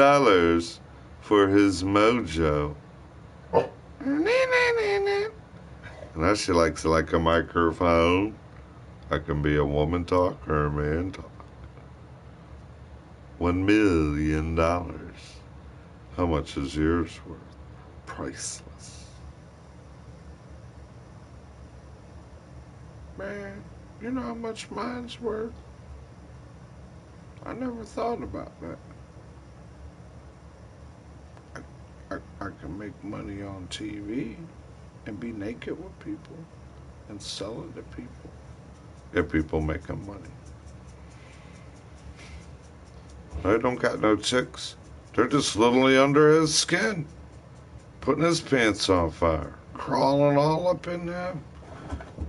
for his mojo. And now she likes it like a microphone. I can be a woman talk or a man talk. $1 million. How much is yours worth? Priceless. Man, you know how much mine's worth? I never thought about that. I can make money on TV and be naked with people and sell it to people. If people making money. They don't got no chicks. They're just literally under his skin, putting his pants on fire, crawling all up in there.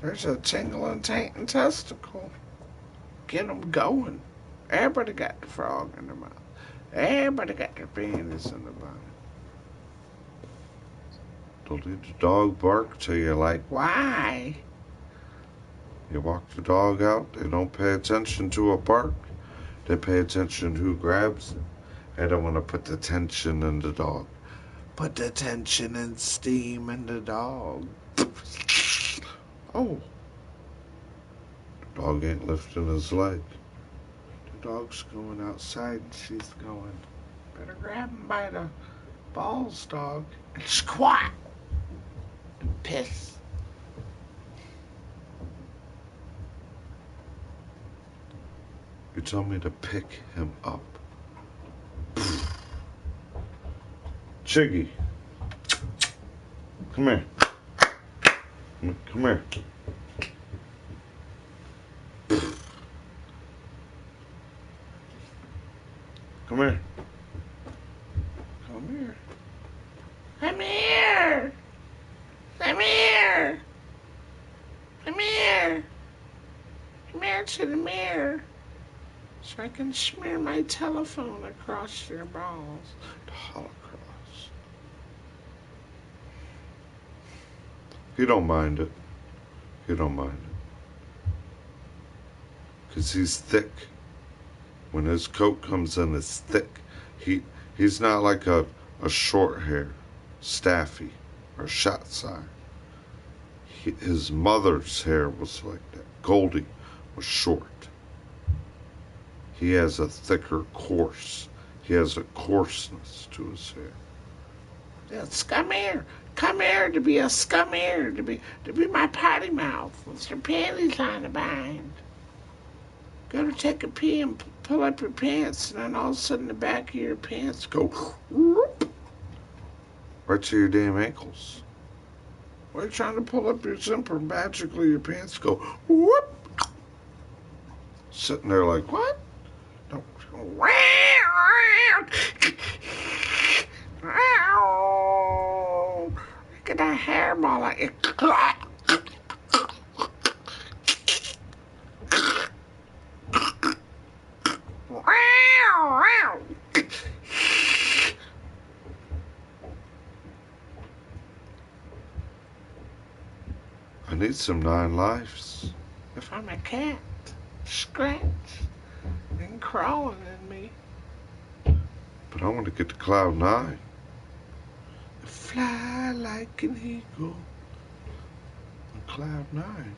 There's a tingling taint and testicle. Get them going. Everybody got the frog in their mouth. Everybody got their panties in the bottom. Don't let the dog bark till you're like, why? You walk the dog out, they don't pay attention to a bark. They pay attention who grabs it. They don't want to put the tension in the dog. Put the tension and steam in the dog. Oh. The dog ain't lifting his leg. The dog's going outside and she's going, better grab him by the balls, dog. And squat. And piss. You told me to pick him up. Chiggy. Come here. Come here. Come here. Come here. Come here. Come here. Come here. Come here to the mirror. So I can smear my telephone across your balls. The Holocaust. He don't mind it. He don't mind it. 'Cause he's thick. When his coat comes in, it's thick. He's not like a short hair, Staffy, or Shot's eye. His mother's hair was like that. Goldie was short. He has a thicker coarse. He has a coarseness to his hair. Yeah, come here. Come here to be a scum here, to be my potty mouth with your panties on the bind. Go to take a pee and pull up your pants, and then all of a sudden the back of your pants go whoop, right to your damn ankles. Why are you trying to pull up your zipper? Magically your pants go whoop. Sitting there like, what? No. Look at that hairball like it. I need some 9 lives. If I'm a cat, scratch and crawling in me. But I want to get to cloud 9. Fly like an eagle on cloud 9.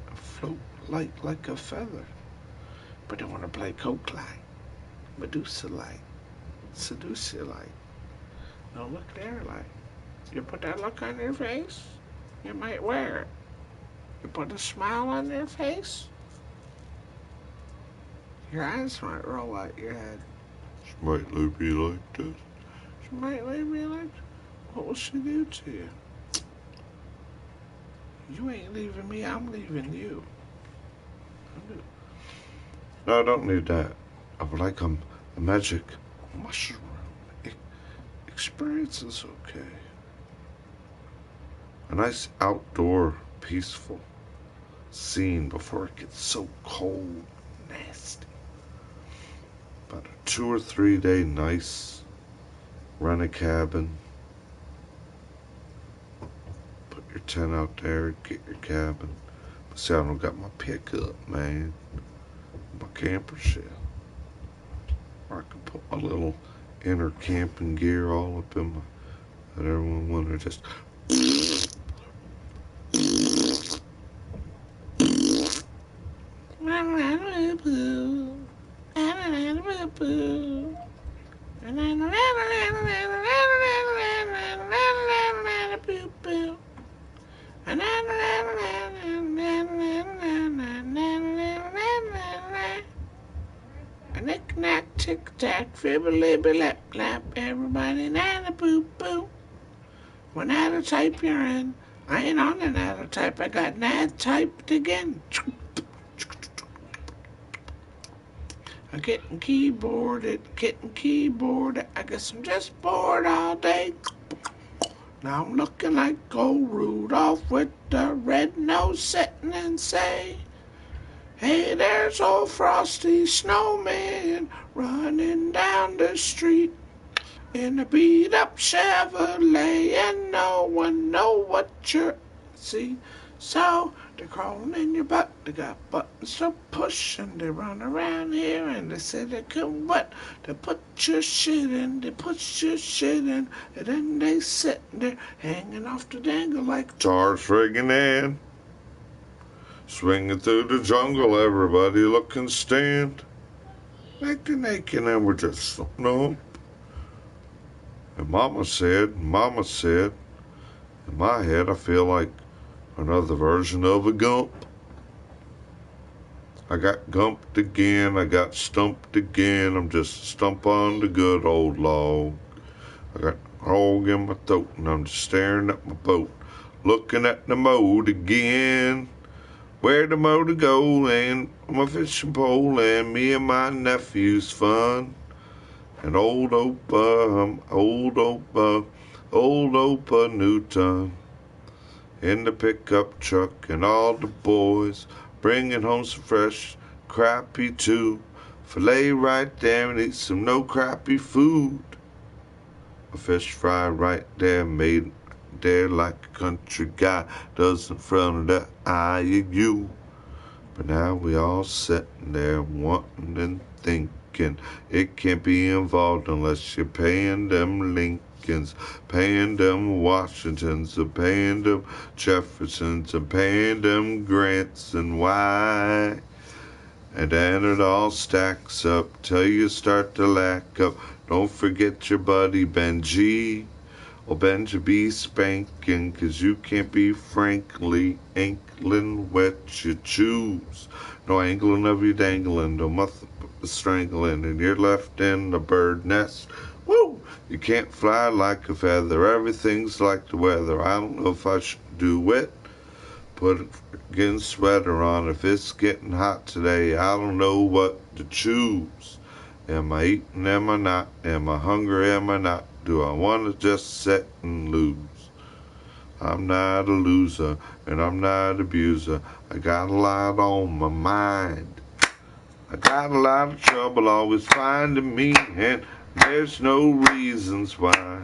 And float light like a feather. But I want to play coke light, Medusa light, seducer light. No, look there light. You put that look on your face, you might wear it. You put a smile on their face, Your eyes might roll out your head. She might leave me like this. She might leave me like, what will she do to you? You ain't leaving me, I'm leaving you. No, I don't need that. I would like a magic mushroom. Experience is okay. A nice outdoor, peaceful scene before it gets so cold, nasty. About a 2 or 3 day nice rent a cabin. Put your tent out there, get your cabin. But see, I don't got my pickup, man. My camper shell. I can put my little inner camping gear all up in my, that everyone wanted to just Knick-knack, tick-tack, fibble-libby-lap-lap, everybody nana-boop-boop. What nana type you're in? I ain't on the nana type, I got nana typed again. I'm getting keyboarded, I guess I'm just bored all day. Now I'm looking like old Rudolph with the red nose sitting and say, hey, there's old Frosty Snowman running down the street in a beat-up Chevrolet, and no one know what you're see. So they're crawling in your butt, they got buttons to push, and they run around here, and they say they couldn't wait to put your shit in, and then they sitting there hanging off the dangle like stars friggin' in. Swinging through the jungle, everybody look and stand. Like the naked and we're just no. And Mama said, in my head I feel like another version of a gump. I got gumped again, I got stumped again, I'm just a stump on the good old log. I got a hog in my throat and I'm just staring at my boat, looking at the moat again. Where the motor go and my fishing pole and me and my nephew's fun. And old Opa Newton in the pickup truck and all the boys bringing home some fresh crappie too. Filet right there and eat some no crappie food. A fish fry right there made there like a country guy does in front of the eye of you. But now we all sitting there wanting and thinking it can't be involved unless you're paying them Lincolns, paying them Washingtons, or paying them Jeffersons, and paying them Grants, and why? And then it all stacks up till you start to lack up. Don't forget your buddy Benji. Or Benji be spanking, 'cause you can't be frankly ankling what you choose. No angling of you dangling, no mother strangling, and you're left in the bird nest. Woo! You can't fly like a feather, everything's like the weather. I don't know if I should do it. Put a getting sweater on if it's getting hot today. I don't know what to choose. Am I eating, am I not? Am I hungry, am I not? Do I want to just sit and lose? I'm not a loser, and I'm not an abuser. I got a lot on my mind. I got a lot of trouble always finding me, and there's no reasons why.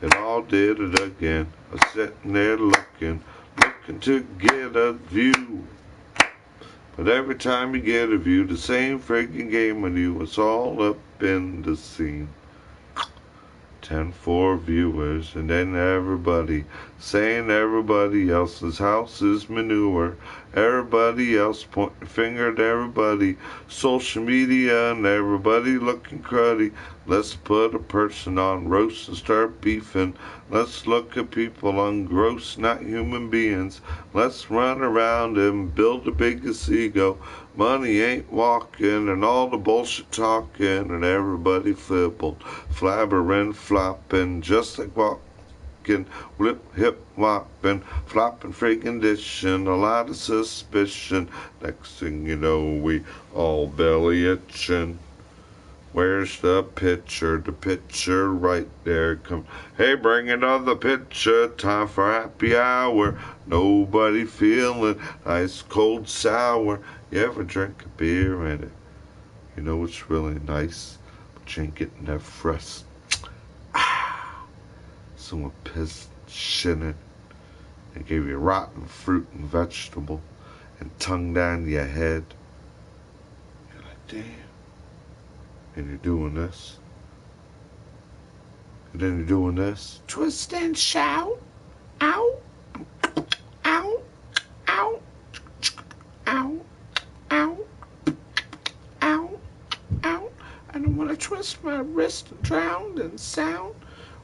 It all did it again. I was sitting there looking to get a view. But every time you get a view, the same freaking game with you, it's all up in the scene. 10 for viewers, and then everybody saying everybody else's house is manure. Everybody else pointing finger at everybody. Social media and everybody looking cruddy. Let's put a person on roast and start beefing. Let's look at people on gross, not human beings. Let's run around and build the biggest ego. Money ain't walking and all the bullshit talking and everybody flibbled, flabbering, flopping, just like walking, whip, hip, whopping, flopping, freaking dishing, a lot of suspicion. Next thing you know, we all belly itching. Where's the picture? The picture right there. Come, hey, bring another picture. Time for happy hour. Nobody feeling ice cold sour. You ever drink a beer and it, you know it's really nice, but you ain't getting that fresh. Someone pissed shit in it and gave you rotten fruit and vegetable and tongue down your head. You're like, damn. And you're doing this. And then you're doing this. Twist and shout. Ow. Ow. Ow. Ow. Ow. Ow. Ow. I don't want to twist my wrist and drown in sound.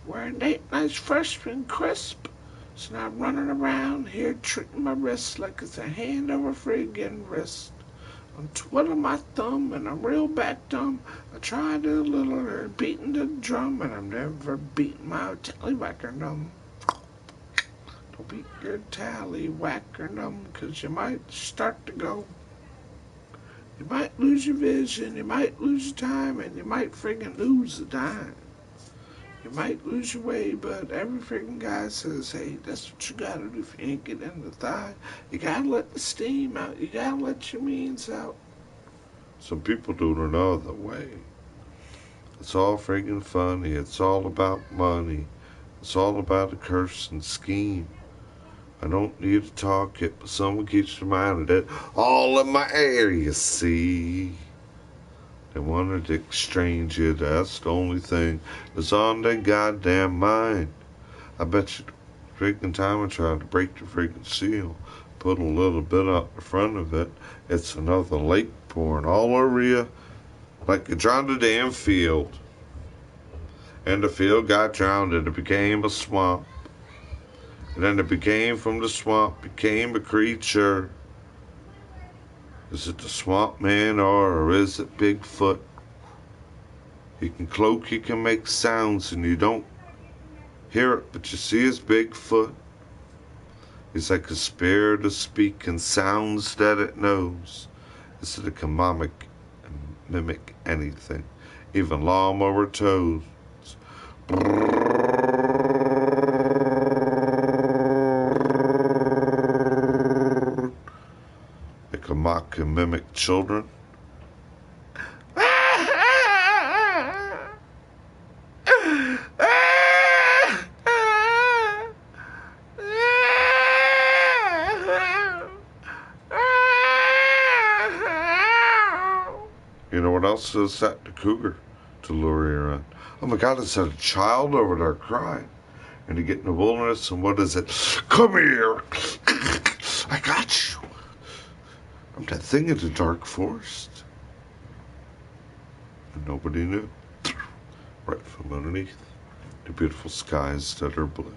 Wearing 8 nice freshman crisp. So now I'm running around here treating my wrist like it's a hand over friggin' wrist. I'm twiddling my thumb and I'm real back dumb. I try to do a little beating the drum and I'm never beating my tallywhacker numb. Don't beat your tallywhacker numb, 'cause you might start to go. You might lose your vision, you might lose your time, and you might friggin' lose the dime. You might lose your way, but every freaking guy says, hey, that's what you gotta do if you ain't getting the thigh. You gotta let the steam out. You gotta let your means out. Some people do it another way. It's all friggin' funny. It's all about money. It's all about a curse and scheme. I don't need to talk it, but someone keeps reminding it. All in my air, you see. They wanted to exchange you, that's the only thing that's on their goddamn mind. I bet you the freaking time I tried to break the freaking seal, put a little bit up in front of it, it's another lake pouring all over you like you drowned a damn field. And the field got drowned and it became a swamp. And then it became from the swamp, became a creature. Is it the swamp man or is it Bigfoot? He can cloak, he can make sounds, and you don't hear it, but you see his Bigfoot. He's like a spirit of speaking sounds that it knows. Is it can mimic anything, even lawnmower toes. It can mock and mimic children. You know what else is set the cougar to lure you around? Oh my God, it's a child over there crying. And you get in the wilderness, and what is it? Come here! I got you! I'm that thing in the dark forest. And nobody knew. Right from underneath the beautiful skies that are blue.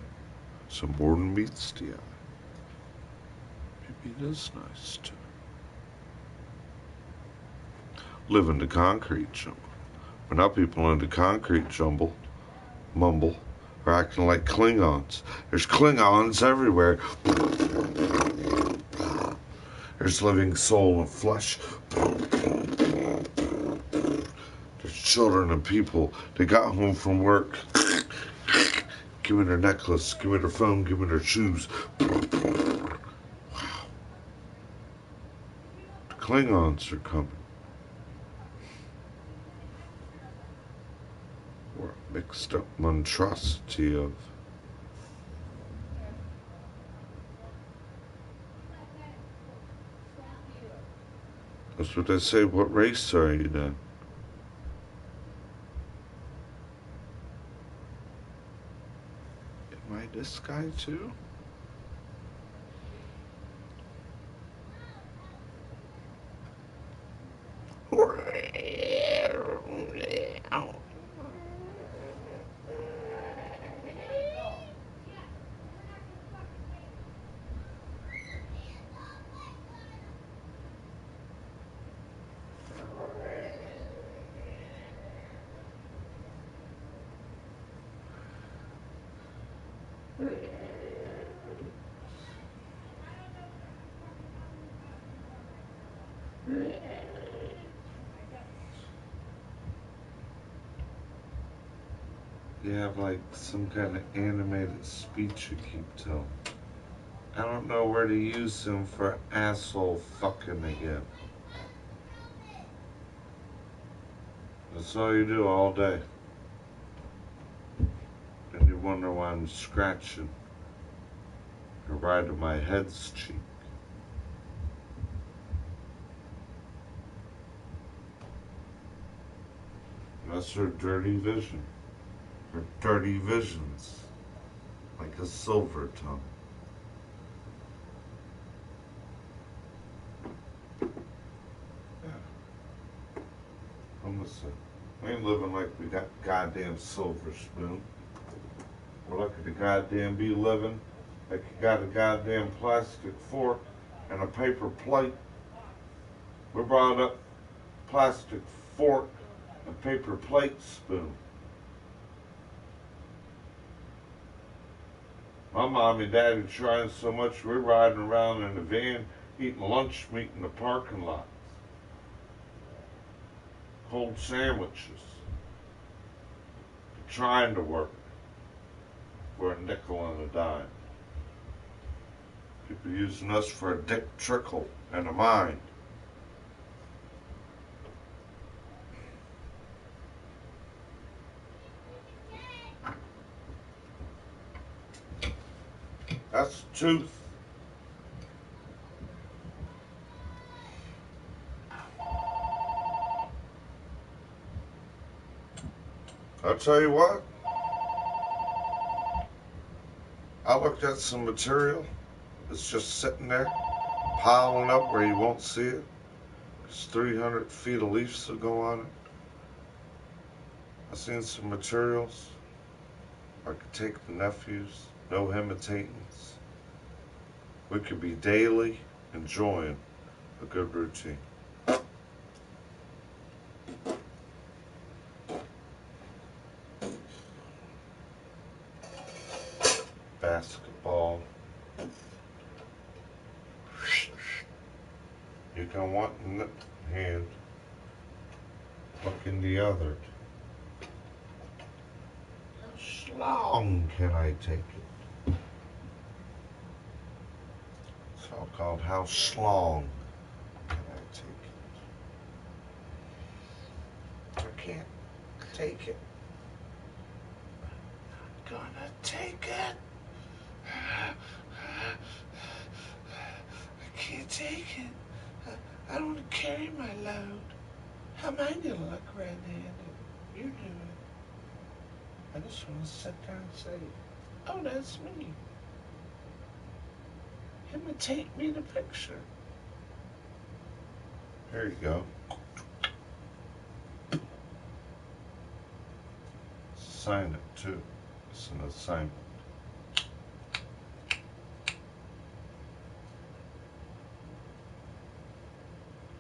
Some more than meets the eye. Maybe it is nice to live in the concrete jungle. But now people in the concrete jungle mumble are acting like Klingons. There's Klingons everywhere. There's living soul and flesh. There's children and people. They got home from work. Give me their necklace. Give me their phone. Give me their shoes. Wow. The Klingons are coming. Or a mixed up monstrosity of that's what they say. What race are you then? Am I this guy too? You have like some kind of animated speech you keep telling. I don't know where to use him for asshole fucking again. That's all you do all day. And you wonder why I'm scratching the right of my head's cheek. That's her dirty vision. Her dirty visions. Like a silver tongue. Yeah. I'm listening. We ain't living like we got goddamn silver spoon. We're lucky to goddamn be living like you got a goddamn plastic fork and a paper plate. We brought up plastic fork and paper plate spoon. My mom and daddy trying so much we're riding around in a van eating lunch meat in the parking lot. Cold sandwiches. Trying to work for a nickel and a dime. People using us for a dick trickle and a mind. That's the truth. I'll tell you what. I looked at some material that's just sitting there, piling up where you won't see it. There's 300 feet of leaves that go on it. I seen some materials. I could take the nephews, no imitatings. We could be daily enjoying a good routine. Basketball. You can want in the hand, look in the other. How long can I take it? It's all called how long can I take it? I can't take it. I'm gonna take it. I can't take it. I don't want to carry my load. How am I gonna look red-handed? You do it. I just want to sit there and say, oh, that's me. Imitate me the picture. There you go. Sign it too. It's an assignment.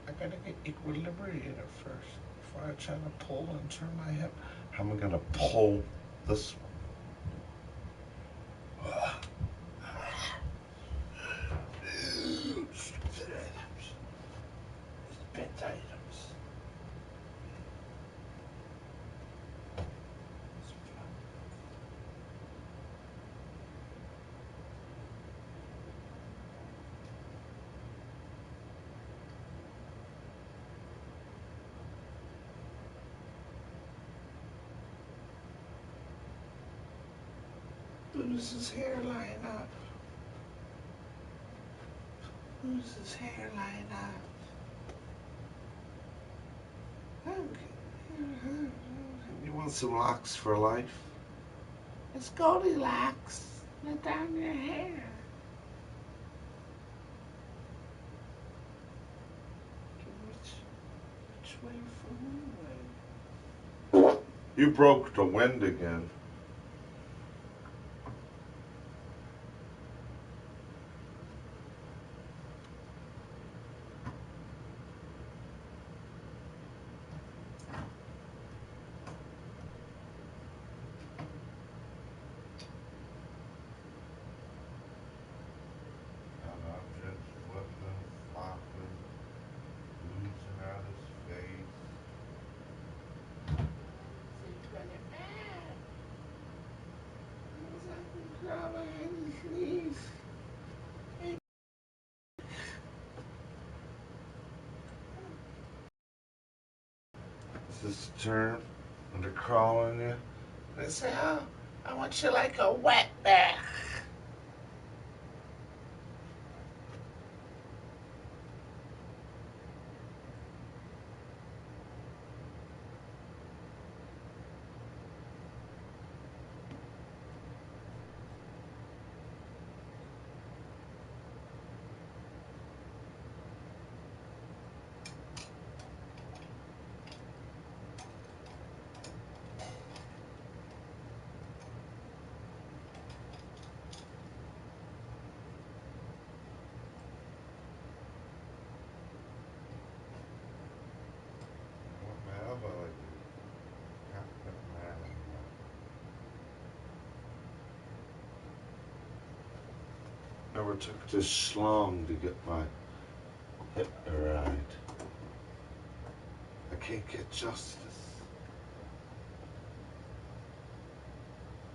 I gotta get equilibriated first before I try to pull and turn my hip. How am I gonna pull this one? Bent items. Who's his hairline up? Who's his hairline up? You want some locks for life? It's Goldilocks. Let down your hair. Which way from way? You broke the wind again. this term when they're calling you. They say, oh, I want you like a wetback. Never took this schlong to get my hip right. I can't get justice.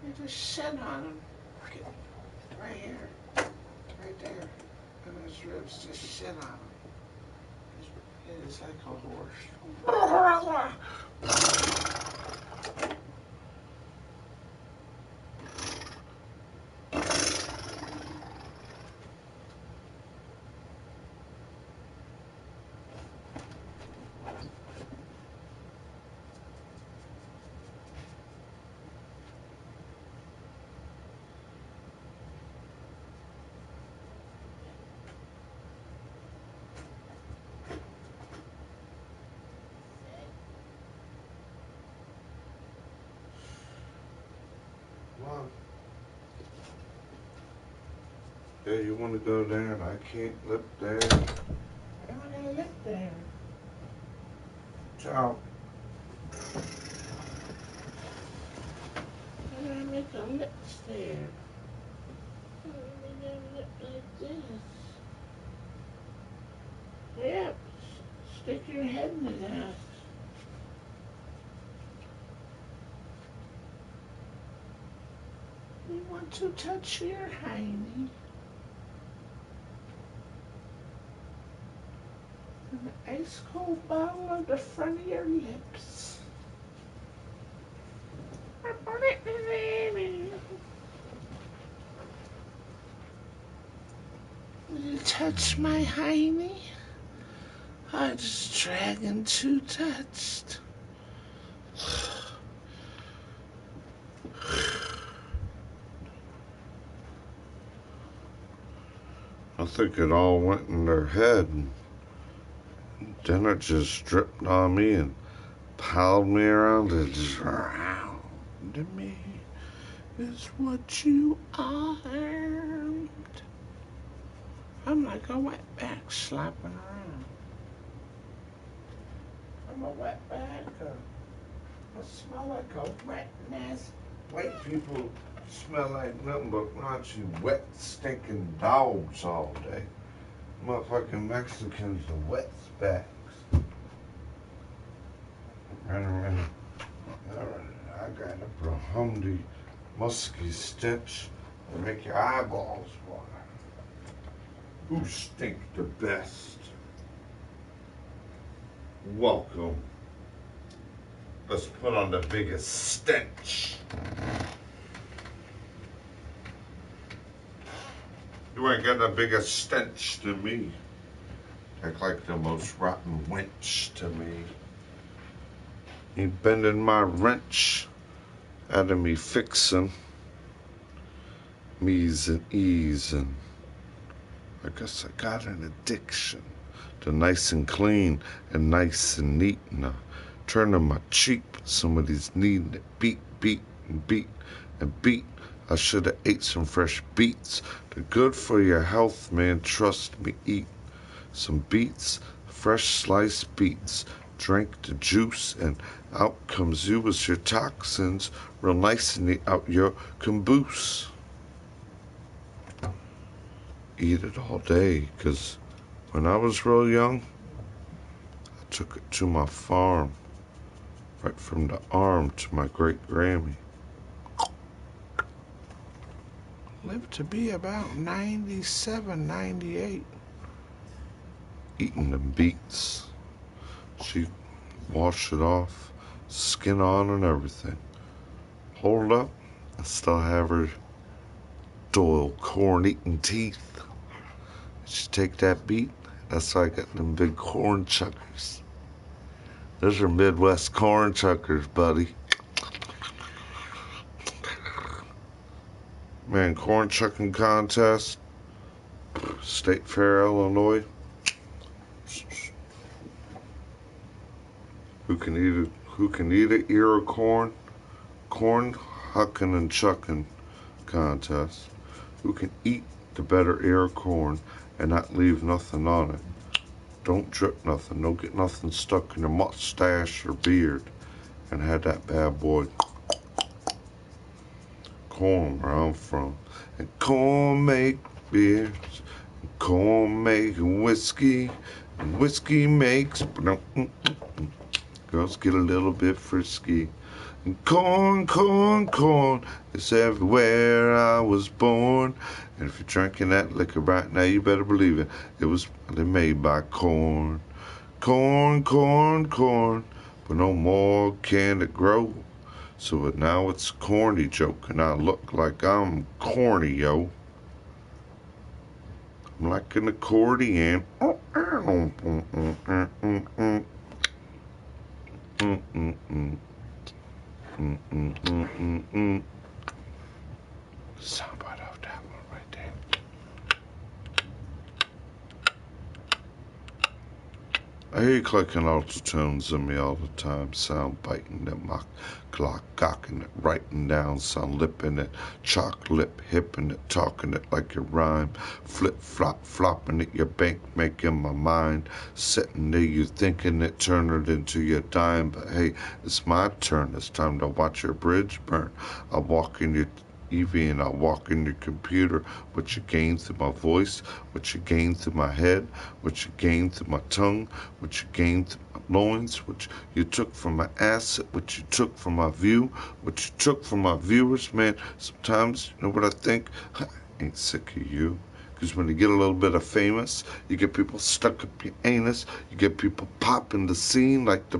You just sit on him. Right here. Right there. And his ribs, just sit on him. It's like a horse. Yeah, you want to go there and I can't live there. I'm not gonna live there. Ciao. I'm gonna make a lips there. I'm gonna make a lip like this. Yep. Stick your head in that. You want to touch your hiney. An ice cold bottle of the front of your lips. Will you touch my hiney? I'm just dragging too touched. I think it all went in their head. And then it just dripped on me and piled me around. It just around To me is what you are. I'm like a wetback slapping around. I'm a wetback. I smell like a wet mess. white people smell like nothing but raunchy, wet, stinking dogs all day. Motherfucking Mexicans are wetbacks. I got a Brahumdi musky stench to make your eyeballs water. Who stink the best? Welcome. Let's put on the biggest stench. You ain't got the biggest stench to me. Act like the most rotten wench to me. Ain't bending my wrench out of me fixin'. Me's and ease, and I guess I got an addiction to nice and clean and nice and neat, and turning my cheek. Somebody's needing it. Beat, beat, and beat, and beat. I should have ate some fresh beets. They're good for your health, man. Trust me. Eat some beets, fresh sliced beets. Drink the juice, and out comes you with your toxins, real nice and out your caboose. Eat it all day, 'cause when I was real young, I took it to my farm, right from the arm to my great Grammy. Lived to be about 97, 98. Eating them beets. She washed it off, skin on and everything. Hold up, I still have her dull corn-eating teeth. She take that beat, that's why I got them big corn chuckers. Those are Midwest corn chuckers, buddy. Man, corn chucking contest, State Fair, Illinois. Who can eat an ear of corn? Corn hucking and chucking contest. Who can eat the better ear of corn and not leave nothing on it? Don't drip nothing. Don't get nothing stuck in your mustache or beard. And had that bad boy corn where I'm from. And corn make beer, and corn make whiskey, and whiskey makes girls get a little bit frisky. And corn, corn, corn is everywhere I was born. And if you're drinking that liquor right now, you better believe it. It was made by corn. Corn, corn, corn, but no more can it grow. So now it's a corny joke, and I look like I'm corny, yo. I'm like an accordion. Soundbite off that one right there. I hear you clicking ultratones in me all the time, sound biting it, my clock cocking it, writing down, sound lipping it, chalk lip hipping it, talking it like your rhyme, flip flop flopping it, your bank making my mind, sitting there you thinking it, turn it into your dime, but hey, it's my turn, it's time to watch your bridge burn. I'll walk in your Evie and I'll walk in your computer, what you gain through my voice, what you gain through my head, what you gain through my tongue, what you gain through my loins, what you took from my asset, what you took from my view, what you took from my viewers, man. Sometimes, you know what I think? I ain't sick of you. Because when you get a little bit of famous, you get people stuck up your anus, you get people popping the scene like the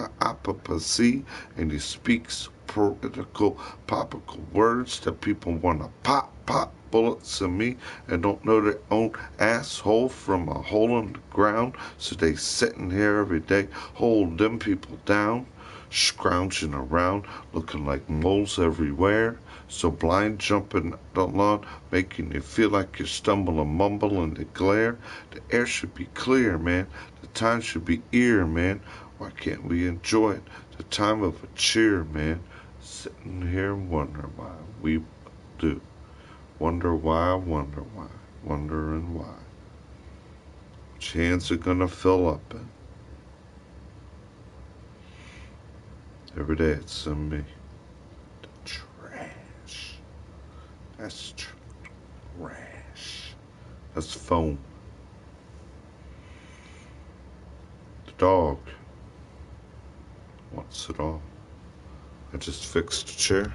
papacy, and you speak political, popical words that people want to pop bullets in me and don't know their own asshole from a hole in the ground, so they sitting here every day, hold them people down, scrounging around, looking like moles everywhere, so blind jumping the lawn, making you feel like you stumble and mumble in the glare. The air should be clear, man. The time should be ear, man. Why can't we enjoy it? The time of a cheer, man. Sitting here and wonder why we do. Wonder why, wondering why. Which hands are gonna fill up in? Every day it's in me. The trash. That's trash. That's foam. The dog wants it all. I just fixed a chair.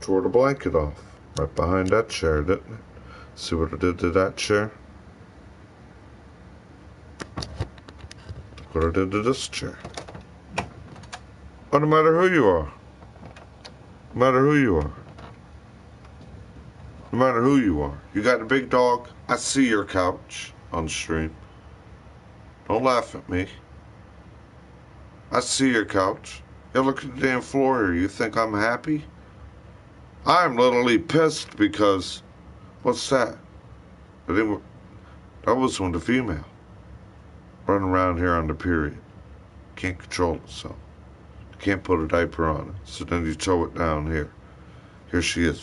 Tore the blanket off. Right behind that chair, didn't it? See what I did to that chair? Look what I did to this chair. But no matter who you are, no matter who you are, no matter who you are, you got a big dog, I see your couch on stream. Don't laugh at me. I see your couch. You look at the damn floor here. You think I'm happy? I'm literally pissed because, what's that? That was one the female. Running around here on the period. Can't control itself. Can't put a diaper on it. So then you tow it down here. Here she is.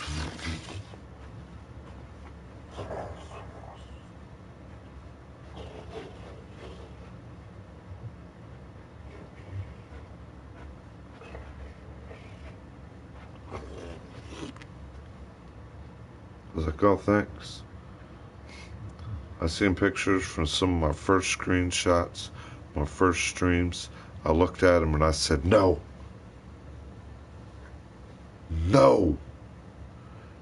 I was like, oh, thanks. I seen pictures from some of my first screenshots, my first streams. I looked at them and I said, no. No.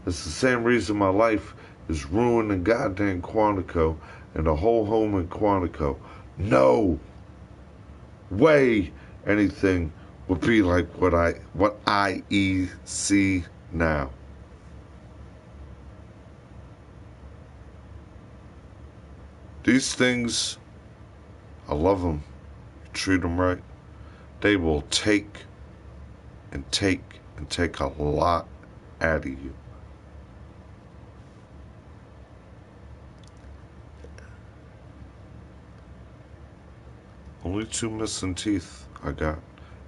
It's the same reason my life is ruined in goddamn Quantico and the whole home in Quantico. No. way anything would be like what I see now. These things, I love them. You treat them right. They will take and take and take a lot out of you. Only 2 missing teeth I got.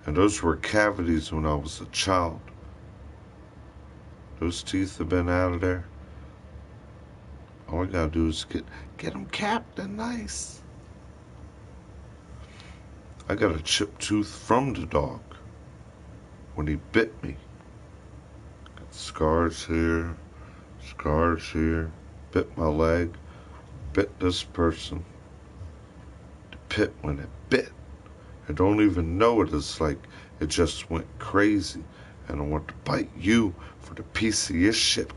And those were cavities when I was a child. Those teeth have been out of there. All I gotta do is get them capped and nice. I got a chipped tooth from the dog when he bit me. Got scars here, bit my leg, bit this person. The pit when it bit. I don't even know it. It's like it just went crazy. And I want to bite you for the piece of your shit.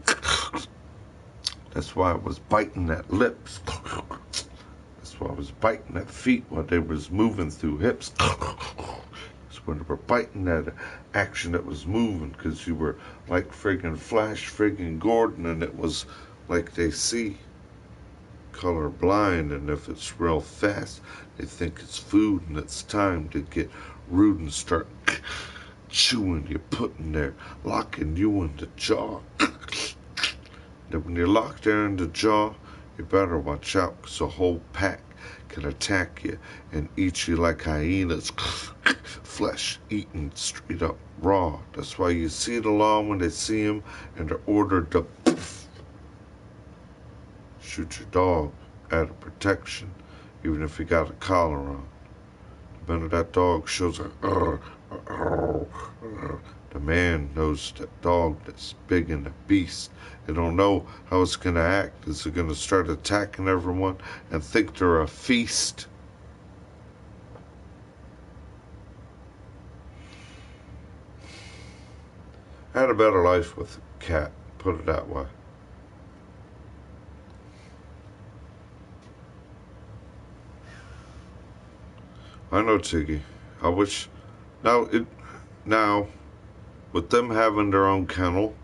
That's why I was biting that lips. That's why I was biting that feet while they was moving through hips. That's when they were biting that action that was moving, because you were like friggin' Flash friggin' Gordon, and it was like they see color blind, and if it's real fast, they think it's food, and it's time to get rude and start chewing you, putting there, locking you in the jaw. Then when you're locked there in the jaw, you better watch out, because a whole pack can attack you and eat you like hyenas. Flesh eaten straight up raw. That's why you see the law when they see him, and they're ordered to shoot your dog out of protection, even if he got a collar on. The minute that dog shows the man knows that dog that's big and a beast. They don't know how it's going to act. Is it going to start attacking everyone and think they're a feast? I had a better life with a cat, put it that way. I know, Tiggy. I wish now with them having their own kennel,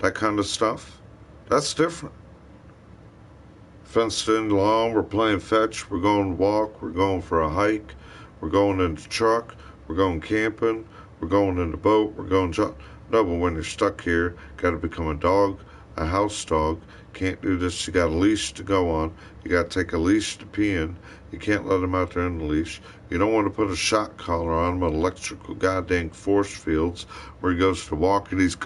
that kind of stuff, that's different. Fenced in lawn, we're playing fetch, we're going to walk, we're going for a hike, we're going in the truck, we're going camping, we're going in the boat, we're going no, but when you're stuck here, gotta become a dog, a house dog. Can't do this. You got a leash to go on. You got to take a leash to pee in. You can't let him out there in the leash. You don't want to put a shock collar on him with electrical goddamn force fields where he goes to walk and he's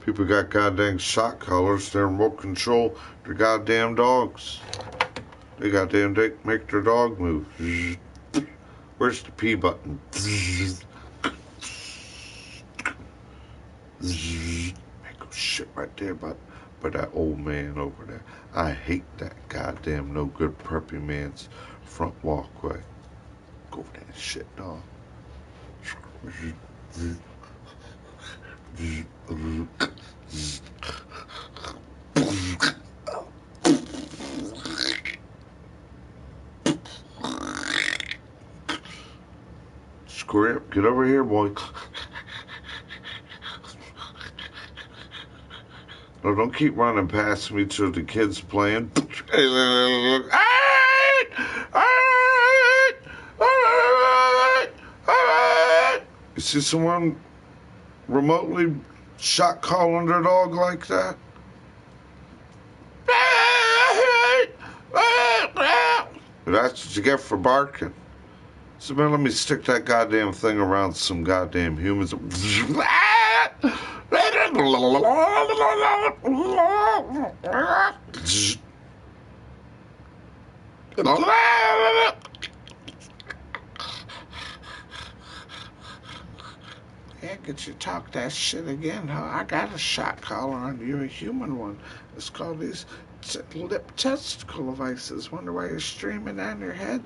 people got goddamn shock collars. They're remote control. They're goddamn dogs. They goddamn make their dog move. Where's the P button? Make go shit right there by that old man over there. I hate that goddamn no good preppy man's front walkway. Go for that shit, dog. Scrap, get over here, boy. No, don't keep running past me till the kid's playing. You see someone remotely shot calling their dog like that? That's what you get for barking. So, man, let me stick that goddamn thing around some goddamn humans. Yeah, could you talk that shit again, huh? I got a shot collar on you, a human one. It's called these lip testicle devices. Wonder why you're streaming down your head?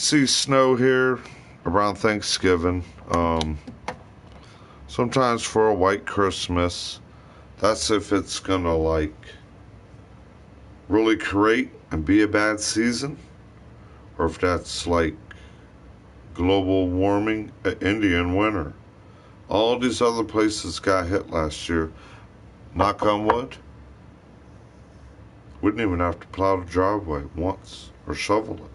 see snow here around Thanksgiving. Sometimes for a white Christmas. That's if it's gonna like really create and be a bad season, or if that's like global warming, Indian winter. All these other places got hit last year. Knock on wood. We didn't even have to plow the driveway once or shovel it.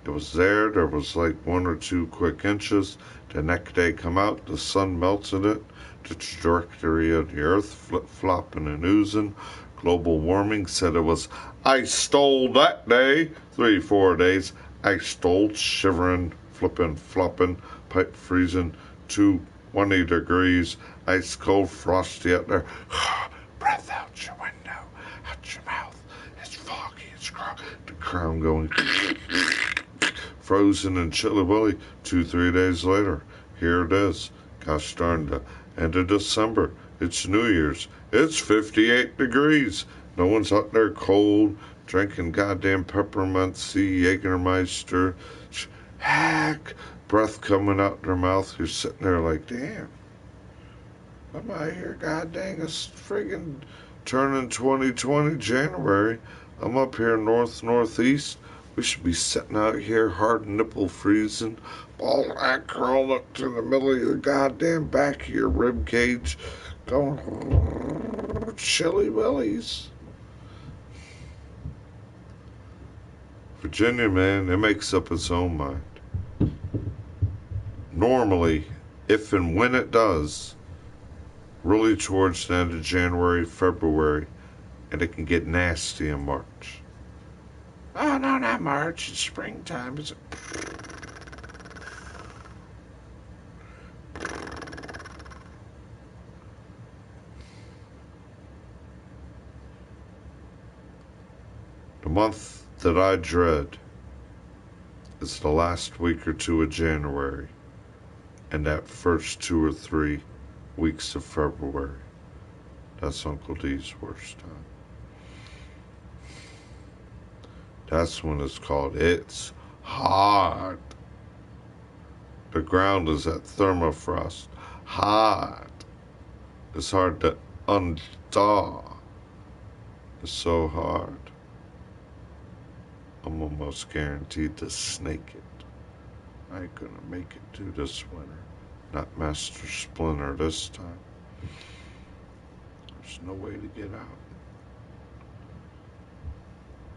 It was there. There was like 1 or 2 quick inches. The next day come out, the sun melted it. The trajectory of the earth flip-flopping and oozing. Global warming said it was ice stole that day. 3-4 days. Ice stole, shivering, flipping, flopping, pipe freezing, 20 degrees, ice cold, frosty out there. Breath out your window, out your mouth. It's foggy, it's the crown going frozen and chilly willy. 2-3 days later, here it is. Gosh darn, the end of December. It's New Year's. It's 58 degrees. No one's out there cold, drinking goddamn peppermint sea, Jägermeister. Heck, breath coming out their mouth. You're sitting there like, damn. I'm out here, god dang, it's friggin' turning 2020 January. I'm up here northeast. We should be sitting out here hard nipple freezing, all that curled up to the middle of your goddamn back of your rib cage, going chilly willies. Virginia, man, it makes up its own mind. Normally, if and when it does, really towards the end of January, February, and it can get nasty in March. Oh, no, not March. It's springtime. It's the month that I dread is the last week or 2 of January and that first 2 or 3 weeks of February. That's Uncle D's worst time. That's when it's called it's hard. The ground is at thermofrost. Hard. It's hard to unthaw. It's so hard. I'm almost guaranteed to snake it. I ain't gonna make it through this winter. Not Master Splinter this time. There's no way to get out.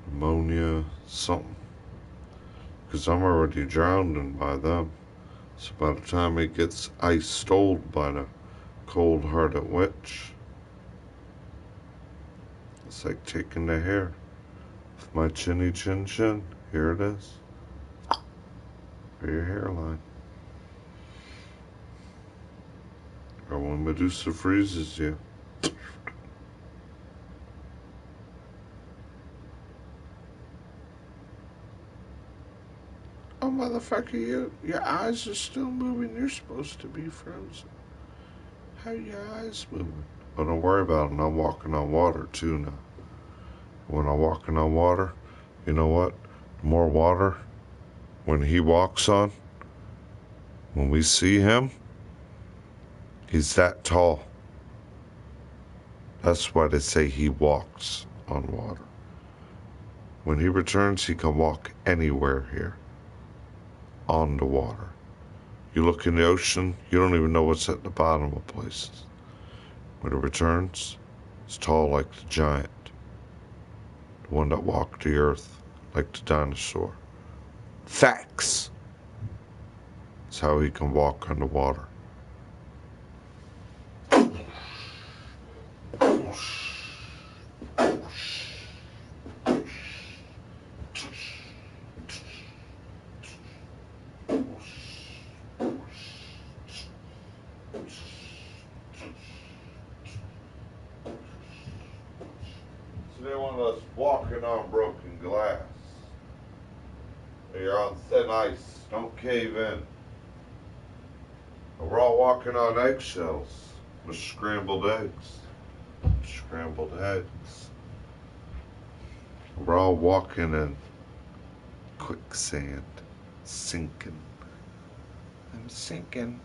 Pneumonia, something. Because I'm already drowning by them. So by the time it gets ice stole by the cold-hearted witch, it's like taking the hair of my chinny chin chin. Here it is. For your hairline. Or when Medusa freezes you. Oh, motherfucker, your eyes are still moving. You're supposed to be frozen. How are your eyes moving? Oh, don't worry about it. I'm walking on water, too, now. When I'm walking on water, you know what? The more water, when he walks on, when we see him, he's that tall. That's why they say he walks on water. When he returns, he can walk anywhere here. On the water. You look in the ocean, you don't even know what's at the bottom of places. When it returns, it's tall like the giant. The one that walked the earth like the dinosaur. Facts. It's how he can walk on the water. They're one of us walking on broken glass. You're on thin ice. Don't cave in. We're all walking on eggshells with scrambled eggs. Scrambled eggs. We're all walking in quicksand. Sinking. I'm sinking.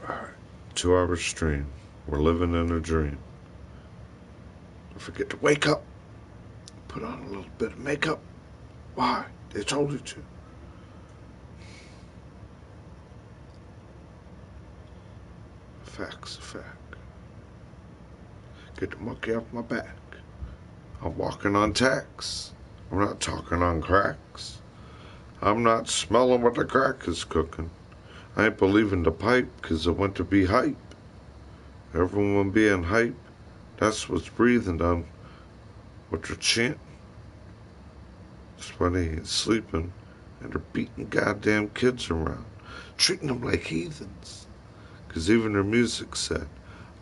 Alright. 2-hour stream. We're living in a dream. Don't forget to wake up. Put on a little bit of makeup. Why? They told you to. Fact's a fact. Get the monkey off my back. I'm walking on tacks. I'm not talking on cracks. I'm not smelling what the crack is cooking. I ain't believing the pipe, 'cause I want to be hype. Everyone being hype, that's what's breathing on what they're chanting. That's why they ain't sleeping, and they're beating goddamn kids around, treating them like heathens. 'Cause even their music said,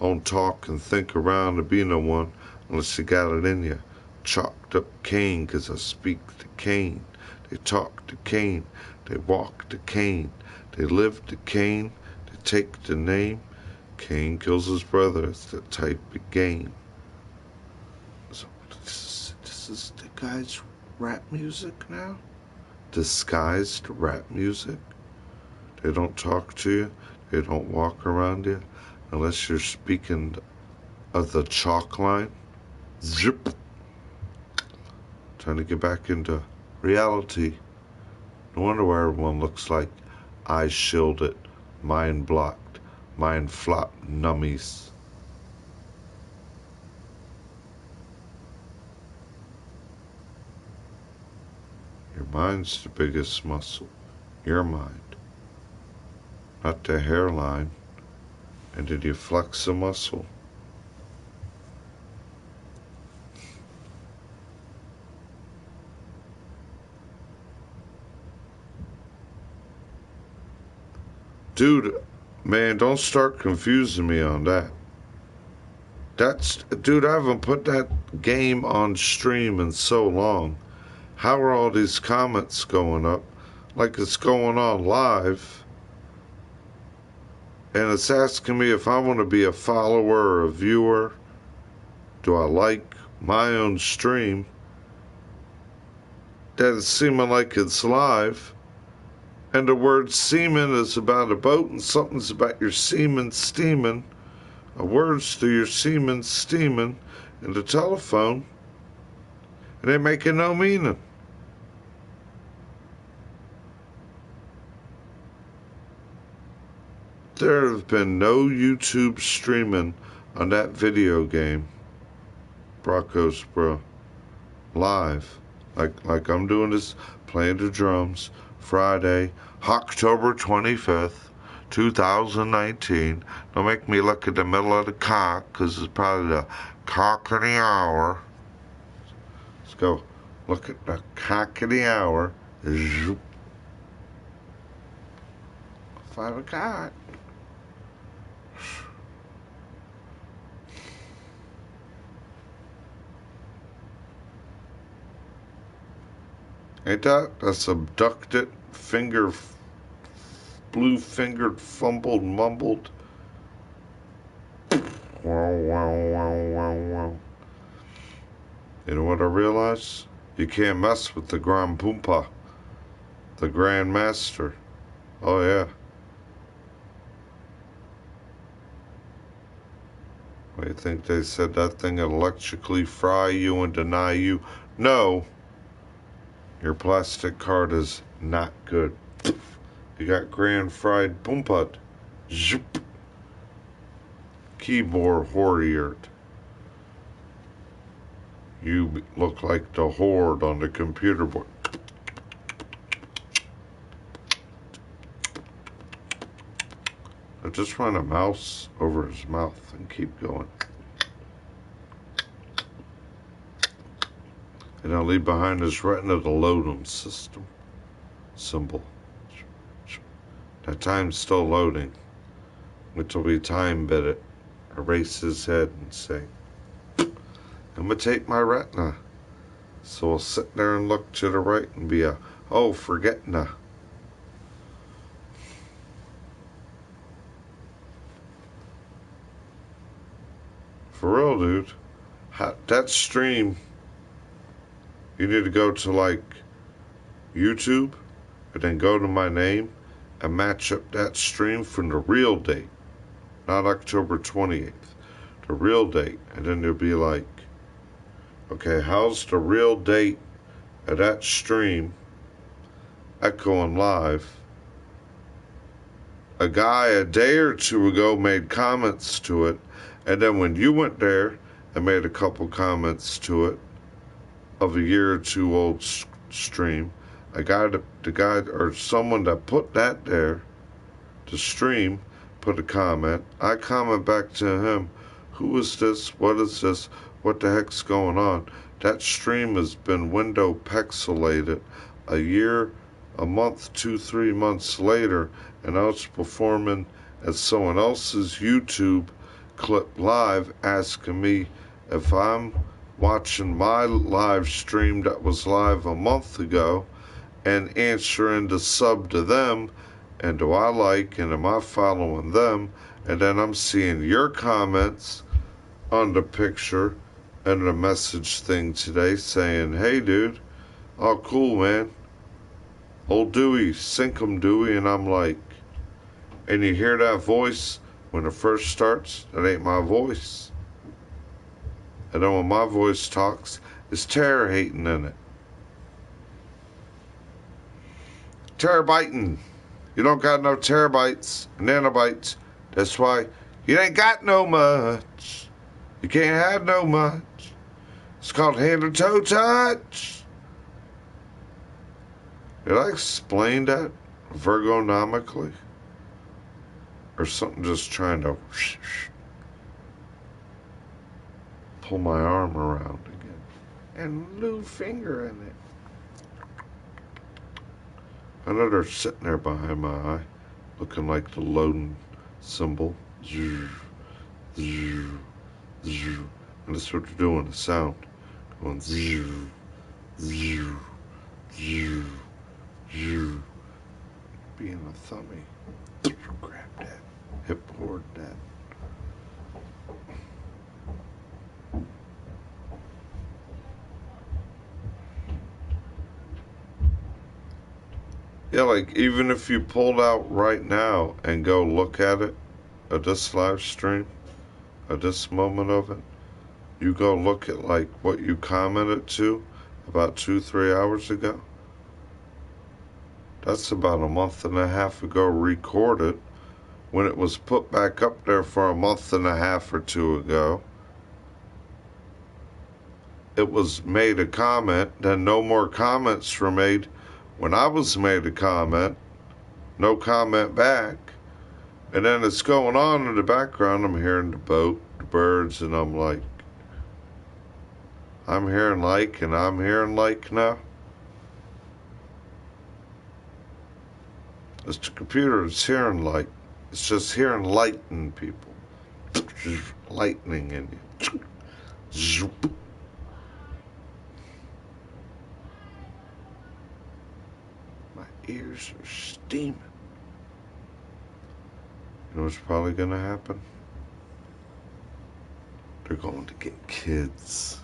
don't talk and think around to be no one unless you got it in you. Chalked up Cain, 'cause I speak to Cain. They talk to Cain, they walk to Cain, they live to Cain, they take the name. Cain kills his brother, it's that type of game. So this is the guy's rap music now? Disguised rap music? They don't talk to you, they don't walk around you, unless you're speaking of the chalk line. Zip. Trying to get back into reality. No wonder why everyone looks like eyes shielded, mind blocked, mind flop nummies. Your mind's the biggest muscle. Your mind. Not the hairline. And did you flex a muscle? Dude, man, don't start confusing me on that. Dude, I haven't put that game on stream in so long. How are all these comments going up? Like it's going on live. And it's asking me if I want to be a follower or a viewer. Do I like my own stream? That it's seeming like it's live. And the word semen is about a boat, and something's about your semen steaming. A word's to your semen steaming in the telephone. And they making no meaning. There have been no YouTube streaming on that video game, Broncos, bro, live. Like I'm doing this, playing the drums, Friday, October 25th, 2019. Don't make me look at the middle of the cock, because it's probably the cock of the hour. Let's go look at the cock of the hour. 5 o'clock. Ain't that's abducted, blue-fingered, fumbled, mumbled. Wow, wow, wow, wow, wow. You know what I realize? You can't mess with the Grand Poompa, the Grand Master. Oh, yeah. I think they said that thing would electrically fry you and deny you. No. Your plastic card is not good. You got grand fried Poompa. Zoop. Keyboard horried. You look like the horde on the computer board. I just run a mouse over his mouth and keep going. And I'll leave behind his retina the lodum system symbol. That time's still loading, which will be time bit it. Erase his head and say, imitate my retina. So we'll sit there and look to the right and be forgetting. For real, dude. That stream You need to go to like YouTube and then go to my name and match up that stream from the real date, not October 28th, the real date. And then there'll be like, okay, how's the real date of that stream echoing live? A guy a day or two ago made comments to it, and then when you went there and made a couple comments to it of a year or two old stream, the guy or someone that put that there to stream put a comment. I comment back to him, who is this? What is this? What the heck's going on? That stream has been window pixelated a year, a month, 2-3 months later, and I was performing at someone else's YouTube clip live, asking me if I'm watching my live stream that was live a month ago and answering the sub to them, and do I like and am I following them? And then I'm seeing your comments on the picture and the message thing today saying, hey dude, oh cool man, old Dewey, sink 'em Dewey. And I'm like, and you hear that voice when it first starts, that ain't my voice. And then when my voice talks, it's terror hating in it. Terabyting. You don't got no terabytes, nanobytes. That's why you ain't got no much. You can't have no much. It's called hand or toe touch. Did I explain that ergonomically? Or something just trying to pull my arm around again. And little finger in it. I know they're sitting there behind my eye, looking like the loading symbol. And that's what they're doing, the sound. Going being a thummy. Grab that. Hip board that. Yeah, like even if you pulled out right now and go look at it, at this live stream, at this moment of it, you go look at like what you commented to about 2-3 hours ago. That's about a month and a half ago recorded, when it was put back up there for a month and a half or two ago. It was made a comment, then no more comments were made. When I was made a comment, no comment back. And then it's going on in the background. I'm hearing the boat, the birds, and I'm like, I'm hearing like, and I'm hearing like now. It's the computer, it's hearing like. It's just hearing lightning, people. Lightning in you. My ears are steaming. You know what's probably going to happen? They're going to get kids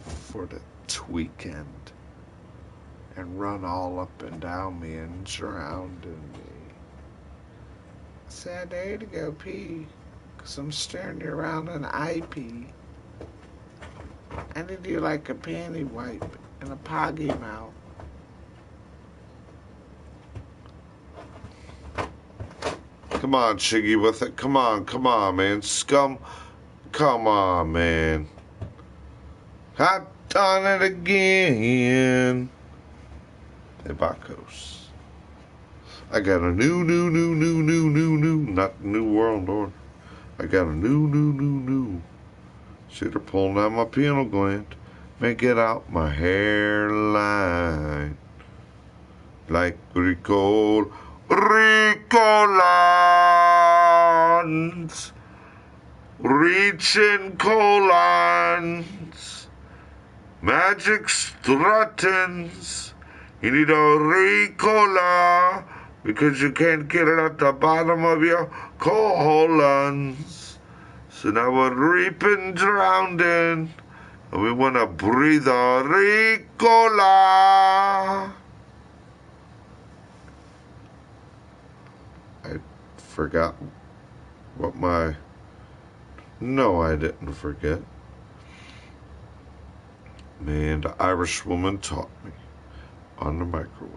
for the weekend and run all up and down me and surrounding me. I said I had to go pee because I'm staring around an eye pee. I need to do like a panty wipe and a poggy mouth. Come on, Shiggy, with it. Come on, man. Scum. Come on, man. I've done it again. Hey, Bacchus. I got a new, not new world order. I got a new. See, they're pulling out my pineal gland. Make it out my hairline. Like Ricolans. Reaching colons. Magic struttins. You need a Ricola because you can't get it at the bottom of your colons. So now we're reaping, drowning, and and we want to breathe a Ricola. I forgot what my... No, I didn't forget. Man, the Irish woman taught me on the microwave.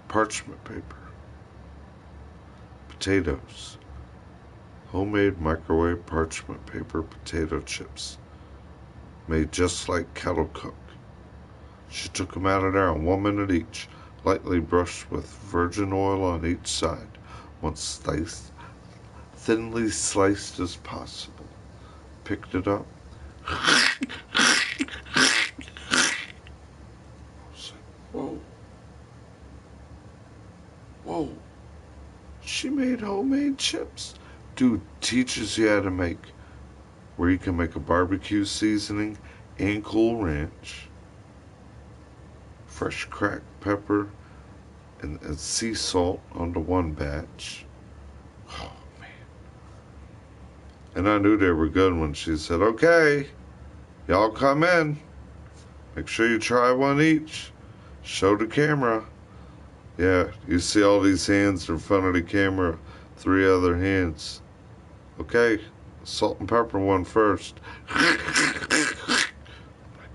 Parchment paper. Potatoes. Homemade microwave parchment paper potato chips. Made just like kettle cook. She took them out of there in 1 minute each, lightly brushed with virgin oil on each side, once sliced, thinly sliced as possible. Picked it up. Whoa. Whoa. She made homemade chips. Dude teaches you how to make, where you can make a barbecue seasoning and Cool Ranch, fresh cracked pepper, and sea salt onto one batch. Oh, man. And I knew they were good when she said, okay, y'all come in. Make sure you try one each. Show the camera. Yeah, you see all these hands in front of the camera, 3 other hands. Okay, salt and pepper one first.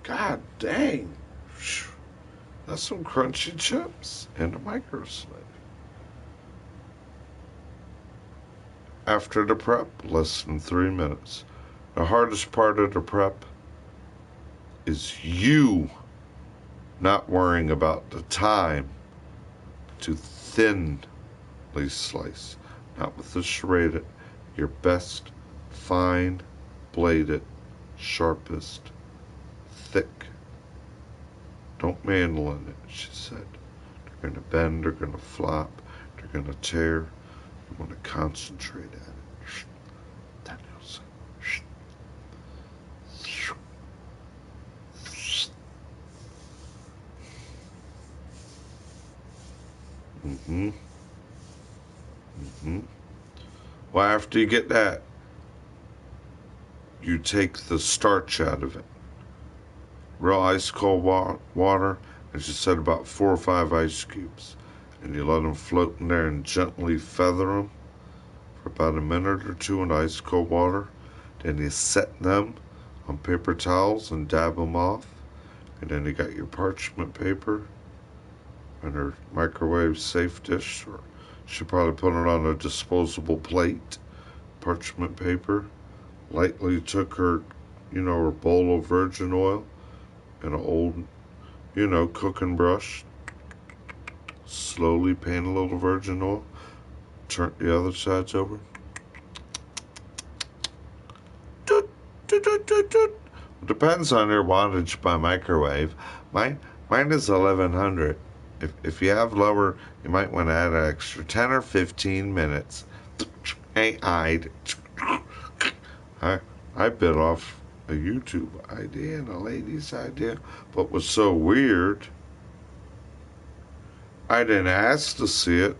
God dang. That's some crunchy chips in a microwave. After the prep, less than 3 minutes. The hardest part of the prep is you not worrying about the time to thinly slice, not with the serrated, your best fine bladed, sharpest, thick. Don't mandle in it, she said. They're going to bend, they're going to flop, they're going to tear. You want to concentrate at it. Well, after you get that, you take the starch out of it. Real ice cold water, and she said about 4 or 5 ice cubes. And you let them float in there and gently feather them for about a minute or 2 in ice cold water. Then you set them on paper towels and dab them off. And then you got your parchment paper and her microwave safe dish, or she probably put it on a disposable plate, parchment paper. Lightly took her, her bowl of virgin oil and an old, cooking brush. Slowly paint a little virgin oil. Turn the other sides over. It depends on your wattage by microwave. Mine is 1100. If you have lower, you might want to add an extra 10 or 15 minutes. I bit off a YouTube idea and a lady's idea, but was so weird. I didn't ask to see it.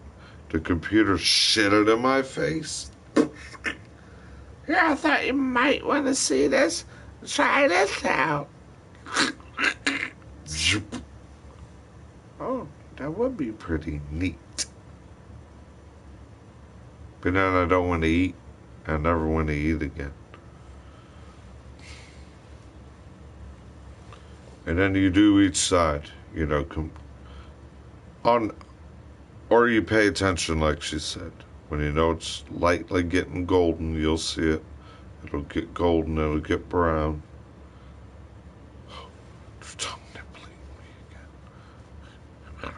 The computer shitted in my face. Yeah, I thought you might want to see this. Try this out. Oh, that would be pretty neat. But then I don't want to eat. I never want to eat again. And then you do each side, or you pay attention, like she said. When you know it's lightly getting golden, you'll see it. It'll get golden, it'll get brown. Oh, there's tongue nibbling me again.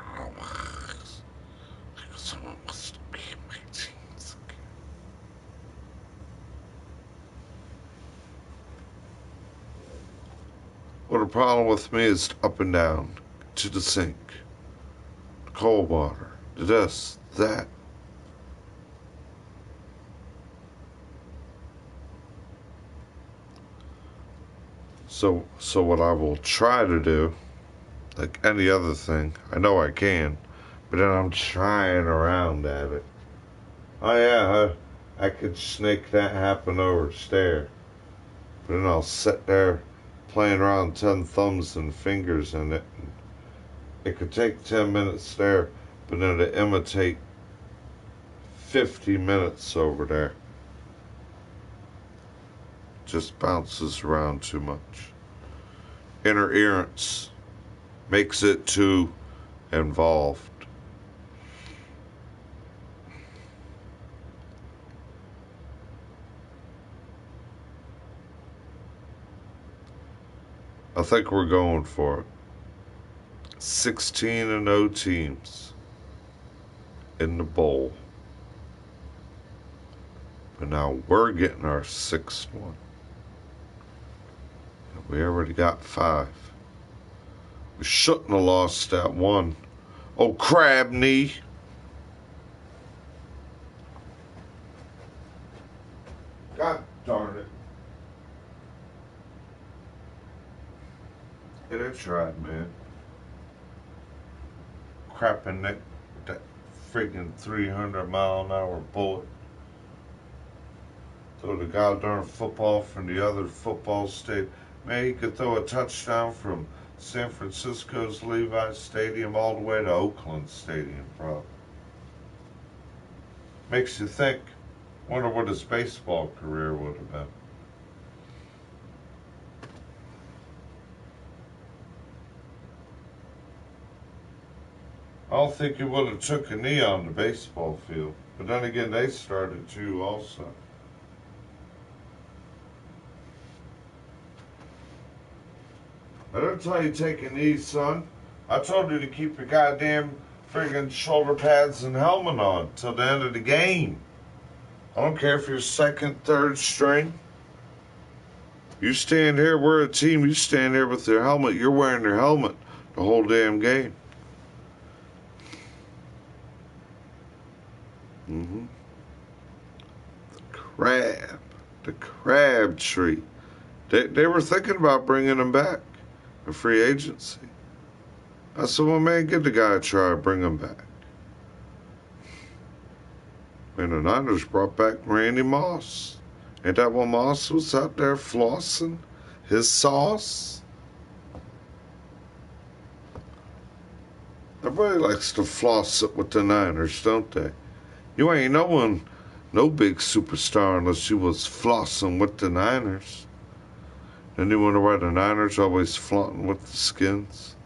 Someone wants to be in my jeans again. Well, the problem with me is up and down, to the sink, cold water, this, that. So what I will try to do, like any other thing, I know I can, but then I'm trying around at it. Oh yeah, I could snake that happen over the stair. But then I'll sit there playing around 10 thumbs and fingers in it. It could take 10 minutes there, but then to imitate 50 minutes over there. Just bounces around too much. Interference makes it too involved. I think we're going for it. 16-0 teams in the bowl. But now we're getting our 6th one. We already got 5. We shouldn't have lost that one. Oh, crab knee. God darn it. Hit it tried, man. Crapping that friggin' 300-mile-an-hour bullet. Throw the goddamn football from the other football state. Man, he could throw a touchdown from San Francisco's Levi Stadium all the way to Oakland Stadium, bro. Makes you think. Wonder what his baseball career would have been. I don't think he would have took a knee on the baseball field. But then again, they started too also. I didn't tell you to take a knee, son. I told you to keep your goddamn friggin' shoulder pads and helmet on till the end of the game. I don't care if you're 2nd, 3rd string. You stand here, we're a team, you stand here with your helmet, you're wearing your helmet the whole damn game. The crab tree. They were thinking about bringing him back. A free agency. I said, well, man, give the guy a try, bring him back. And the Niners brought back Randy Moss. Ain't that when Moss was out there flossing his sauce? Everybody likes to floss it with the Niners, don't they? You ain't no big superstar unless you was flossing with the Niners. And you wonder why the Niners always flaunting with the skins?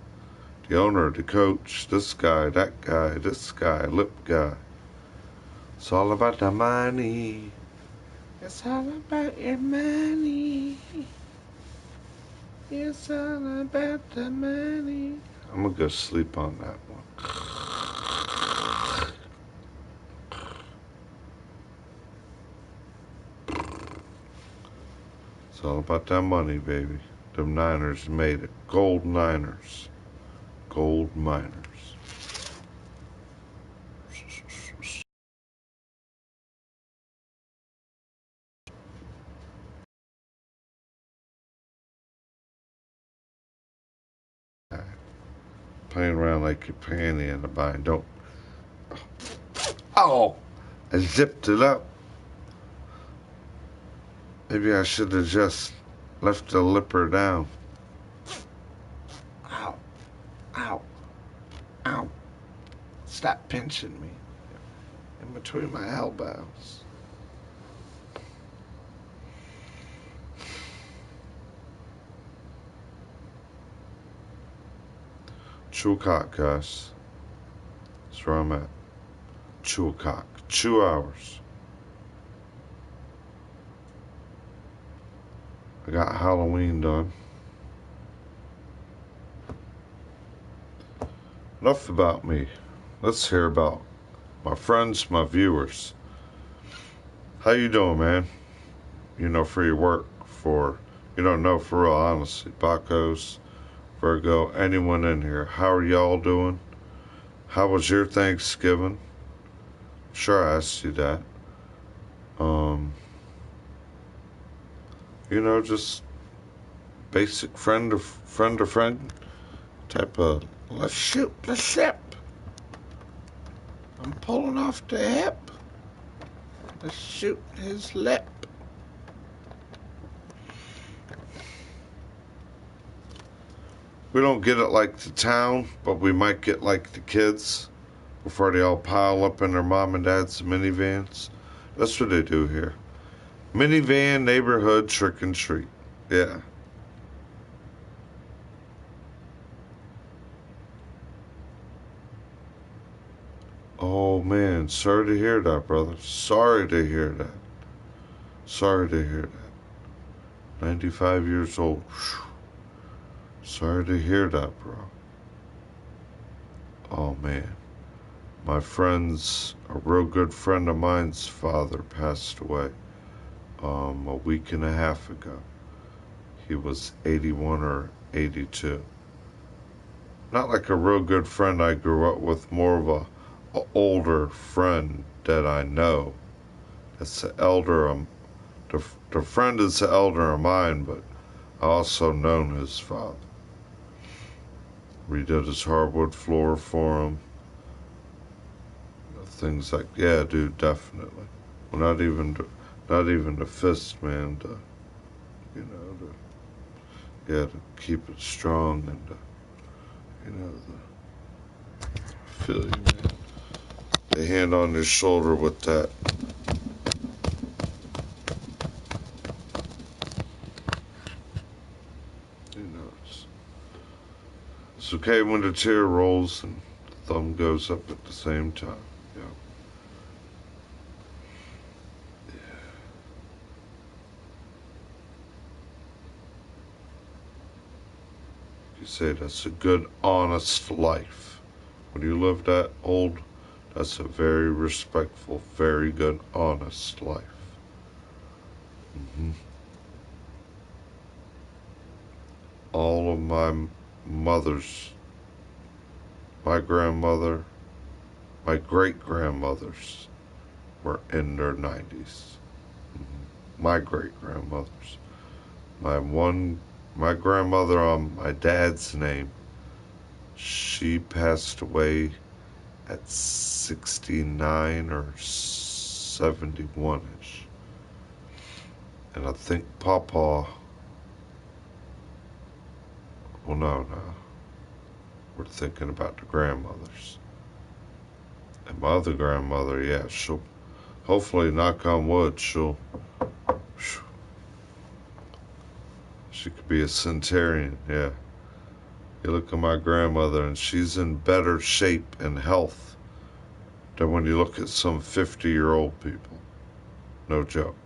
The owner, the coach, this guy, that guy, this guy, lip guy. It's all about the money. It's all about your money. It's all about the money. I'm gonna go sleep on that one. It's all about that money, baby. Them Niners made it. Gold Niners. Gold miners. Playing around like your panty in the bind. Don't. Oh! I zipped it up. Maybe I should have just left the lipper down. Ow. Ow. Ow. Stop pinching me. In between my elbows. Chillicothe, guys. That's where I'm at. Chillicothe. 2 hours. I got Halloween done. Enough about me. Let's hear about my friends, my viewers. How you doing, man? You know, for your work, for, you don't know, for real, honestly. Bacos, Virgo, anyone in here. How are y'all doing? How was your Thanksgiving? Sure, I asked you that. You know, just basic friend to friend type of, let's shoot the ship. I'm pulling off the hip. Let's shoot his lip. We don't get it like the town, but we might get like the kids before they all pile up in their mom and dad's minivans. That's what they do here. Minivan, neighborhood, trick and treat. Yeah. Oh man, sorry to hear that, brother. Sorry to hear that. Sorry to hear that. 95 years old. Whew. Sorry to hear that, bro. Oh man. A real good friend of mine's father passed away a week and a half ago. He was 81 or 82. Not like a real good friend I grew up with, more of a older friend that I know. It's the elder. The friend is the elder of mine, but I also known his father. Redid his hardwood floor for him. Things like, yeah, dude, definitely. Well, not even the fist, man. To keep it strong and I feel you, man. The hand on his shoulder with that. It's okay when the tear rolls and the thumb goes up at the same time. Yeah. You say that's a good, honest life. When you live that old, that's a very respectful, very good, honest life. Mm-hmm. All of my grandmother, my great-grandmothers were in their 90s. Mm-hmm. My great-grandmothers. My grandmother on my dad's name, she passed away at 69 or 71-ish. And I think Papa, well, no. We're thinking about the grandmothers. And my other grandmother, yeah, she'll, hopefully, knock on wood, she could be a centenarian, yeah. You look at my grandmother, and she's in better shape and health than when you look at some 50-year-old people. No joke.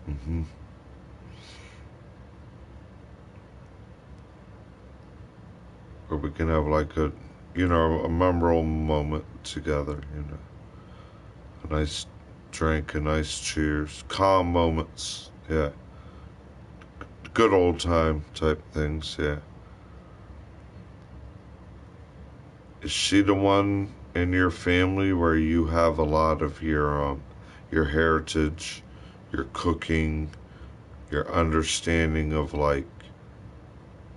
Mm-hmm. Or we can have like a memorable moment together, A nice drink, a nice cheers, calm moments, yeah. Good old time type things, yeah. Is she the one in your family where you have a lot of your heritage, your cooking, your understanding of like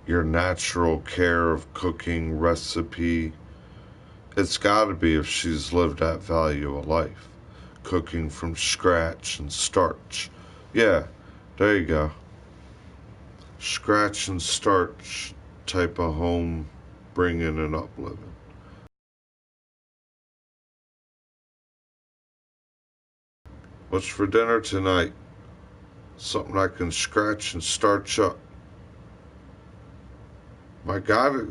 your natural care of cooking recipe? It's got to be if she's lived that value of life, cooking from scratch and starch. Yeah, there you go. Scratch and starch type of home bringing and up living. What's for dinner tonight? Something I can scratch and starch up. My God, it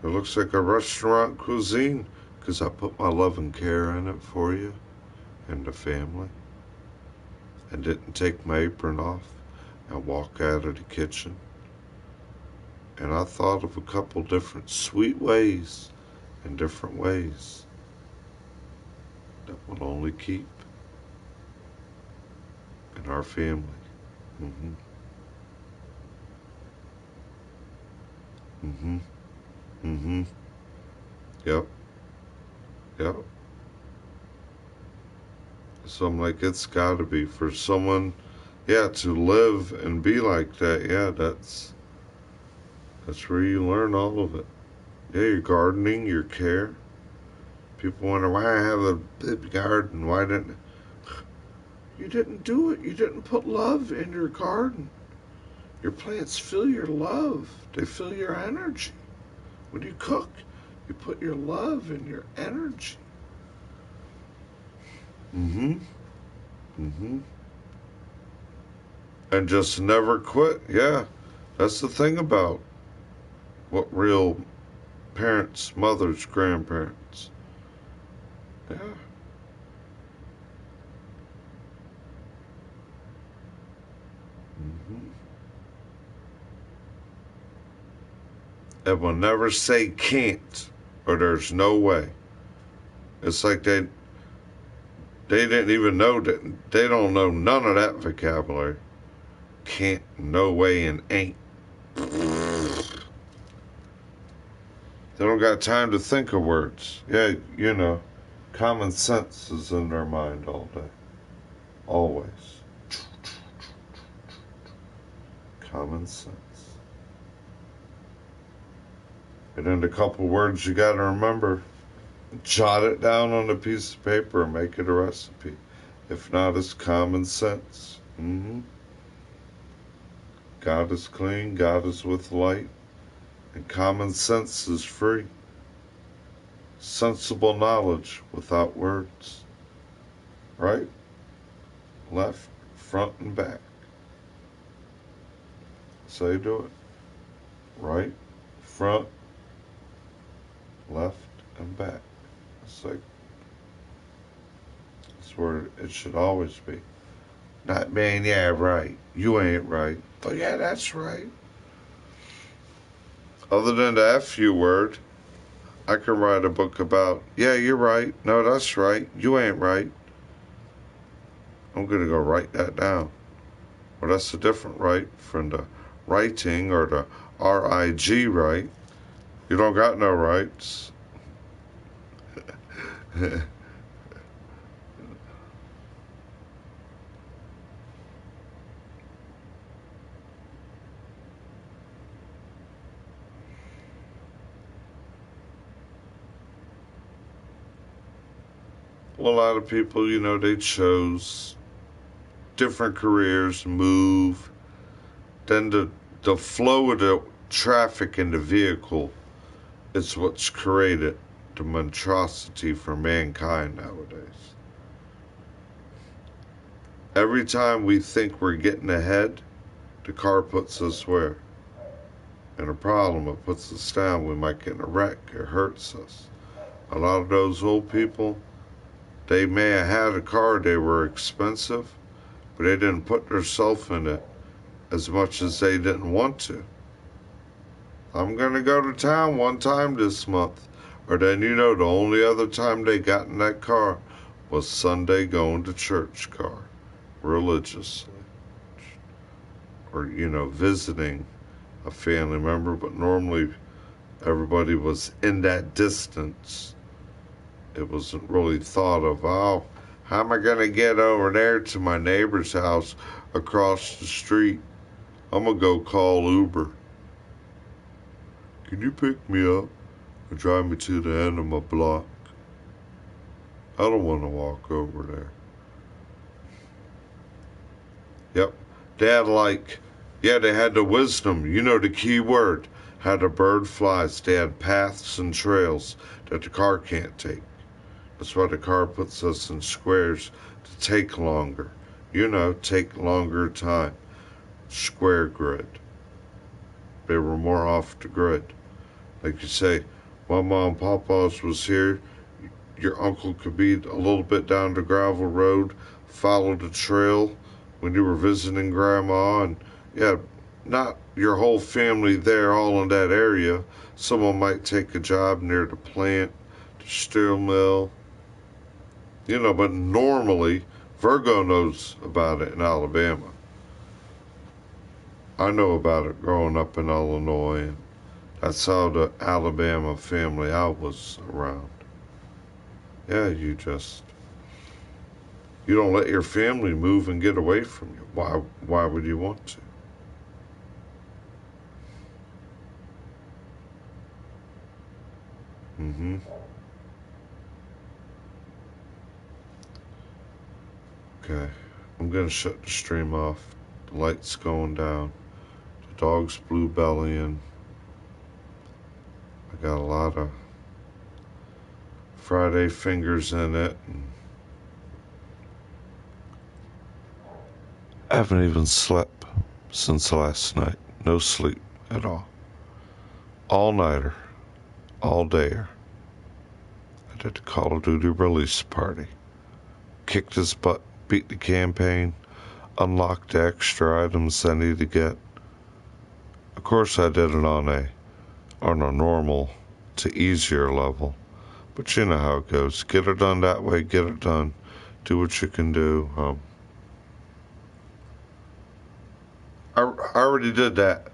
looks like a restaurant cuisine because I put my love and care in it for you and the family. I didn't take my apron off and walk out of the kitchen. And I thought of a couple different sweet ways and different ways that will only keep in our family. Mm-hmm. Mm-hmm. Mm-hmm. Yep. Yep. So I'm like, it's gotta be for someone, yeah, to live and be like that. Yeah, that's where you learn all of it. Yeah, your gardening, your care, People wonder why I have a big garden. Why didn't... You didn't do it. You didn't put love in your garden. Your plants feel your love. They feel your energy. When you cook, you put your love and your energy. Mm-hmm. Mm-hmm. And just never quit. Yeah. That's the thing about what real parents, mothers, grandparents. Yeah. Mm-hmm. And will never say can't or there's no way. It's like they didn't even know that. They don't know none of that vocabulary. Can't, no way, and ain't. They don't got time to think of words. Yeah, you know, common sense is in their mind all day. Always. Common sense. And then a couple words you got to remember. Jot it down on a piece of paper and make it a recipe. If not, it's common sense. Mm-hmm. God is clean, God is with light, and common sense is free. Sensible knowledge without words. Right, left, front, and back. So you do it. Right, front, left, and back. It's like, it's where it should always be. Not, man, yeah, right. You ain't right. Oh, yeah, that's right. Other than the F you word, I can write a book about, yeah, you're right. No, that's right. You ain't right. I'm going to go write that down. Well, that's a different right from the writing or the R-I-G right. You don't got no rights. Well, a lot of people, you know, they chose different careers, move. Then the flow of the traffic in the vehicle is what's created the monstrosity for mankind nowadays. Every time we think we're getting ahead, the car puts us where? In a problem. It puts us down. We might get in a wreck. It hurts us. A lot of those old people, they may have had a car, they were expensive, but they didn't put themselves in it as much as they didn't want to. I'm going to go to town one time this month. Or then, you know, the only other time they got in that car was Sunday going to church car, religiously. Or, you know, visiting a family member, but normally everybody was in that distance. It wasn't really thought of, oh, how am I going to get over there to my neighbor's house across the street? I'm going to go call Uber. Can you pick me up and drive me to the end of my block? I don't want to walk over there. Yep. They had the wisdom, you know the key word, how the bird flies. They had paths and trails that the car can't take. That's why the car puts us in squares to take longer. You know, take longer time. Square grid. They were more off the grid. Like you say, my mom and papa's was here. Your uncle could be a little bit down the gravel road, follow the trail when you were visiting grandma, and yeah, not your whole family there all in that area. Someone might take a job near the plant, the steel mill, you know, but normally Virgo knows about it in Alabama. I know about it growing up in Illinois, and that's how the Alabama family I was around. Yeah, you don't let your family move and get away from you. Why would you want to? Mm-hmm. Okay, I'm gonna shut the stream off. The light's going down. The dog's blue bellying. I got a lot of Friday fingers in it. And I haven't even slept since last night. No sleep at all. All-nighter. All-dayer. I did the Call of Duty release party. Kicked his butt, beat the campaign, unlocked the extra items I need to get. Of course I did it on a normal to easier level. But you know how it goes. Get it done that way, get it done. Do what you can do. I already did that.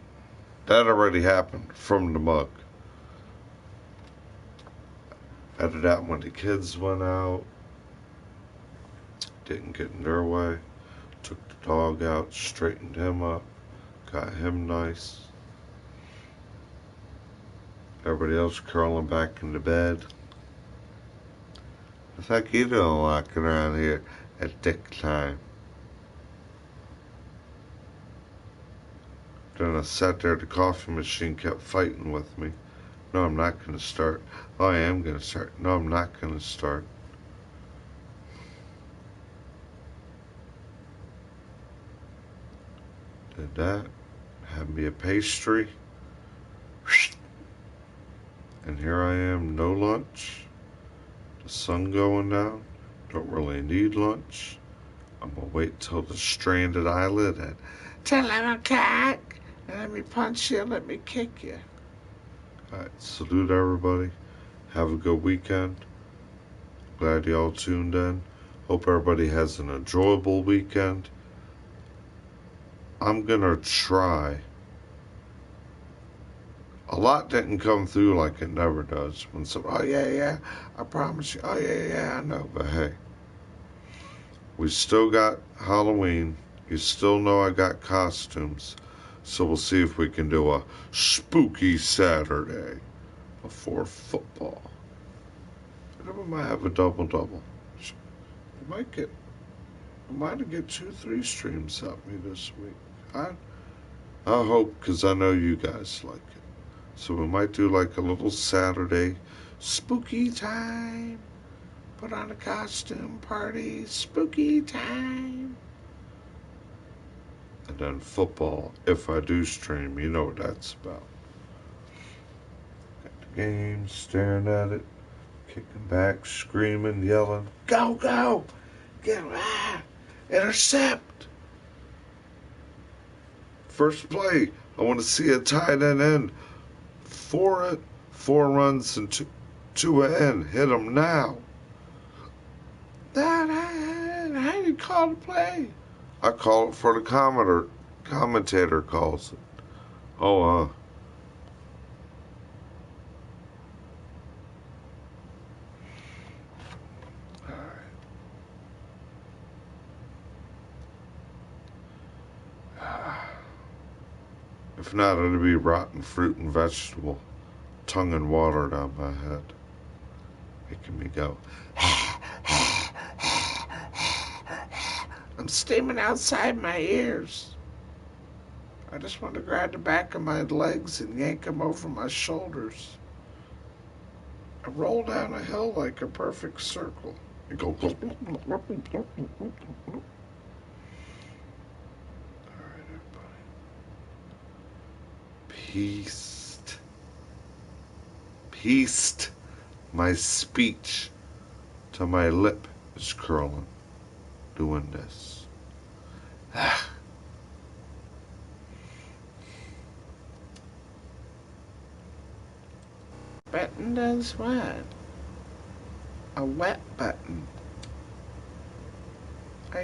That already happened from the mug. I did that when the kids went out. Didn't get in their way. Took the dog out, straightened him up, got him nice. Everybody else curling back into bed. It's like you doing walking around here at dick time. Then I sat there, the coffee machine kept fighting with me. No, I'm not going to start. Oh, I am going to start. No, I'm not going to start. Did that. Had me a pastry. And here I am, no lunch. The sun going down. Don't really need lunch. I'm going to wait till the stranded eyelid at Telemacaque. Let me punch you, let me kick you. Alright, salute everybody. Have a good weekend. Glad y'all tuned in. Hope everybody has an enjoyable weekend. I'm gonna try. A lot didn't come through like it never does. When somebody, oh yeah, I promise you. Oh yeah, I know. But hey, we still got Halloween. You still know I got costumes. So we'll see if we can do a spooky Saturday before football. And then we might have a double-double. We might get 2-3 streams at me this week. I hope, because I know you guys like it. So we might do like a little Saturday spooky time. Put on a costume party, spooky time. And then football, if I do stream, you know what that's about. Got the game, staring at it, kicking back, screaming, yelling, go, go, get intercept. First play, I want to see a tight end. 4 runs and two in. Hit them now. I didn't call the play. I call it for the commentator calls it. Oh, All right. If not, it'll be rotten fruit and vegetable, tongue and water down my head, making me go. I'm steaming outside my ears. I just want to grab the back of my legs and yank them over my shoulders. I roll down a hill like a perfect circle and go. All right, everybody. Peaced. My speech to my lip is curling. Doing this. Button does what? A wet button.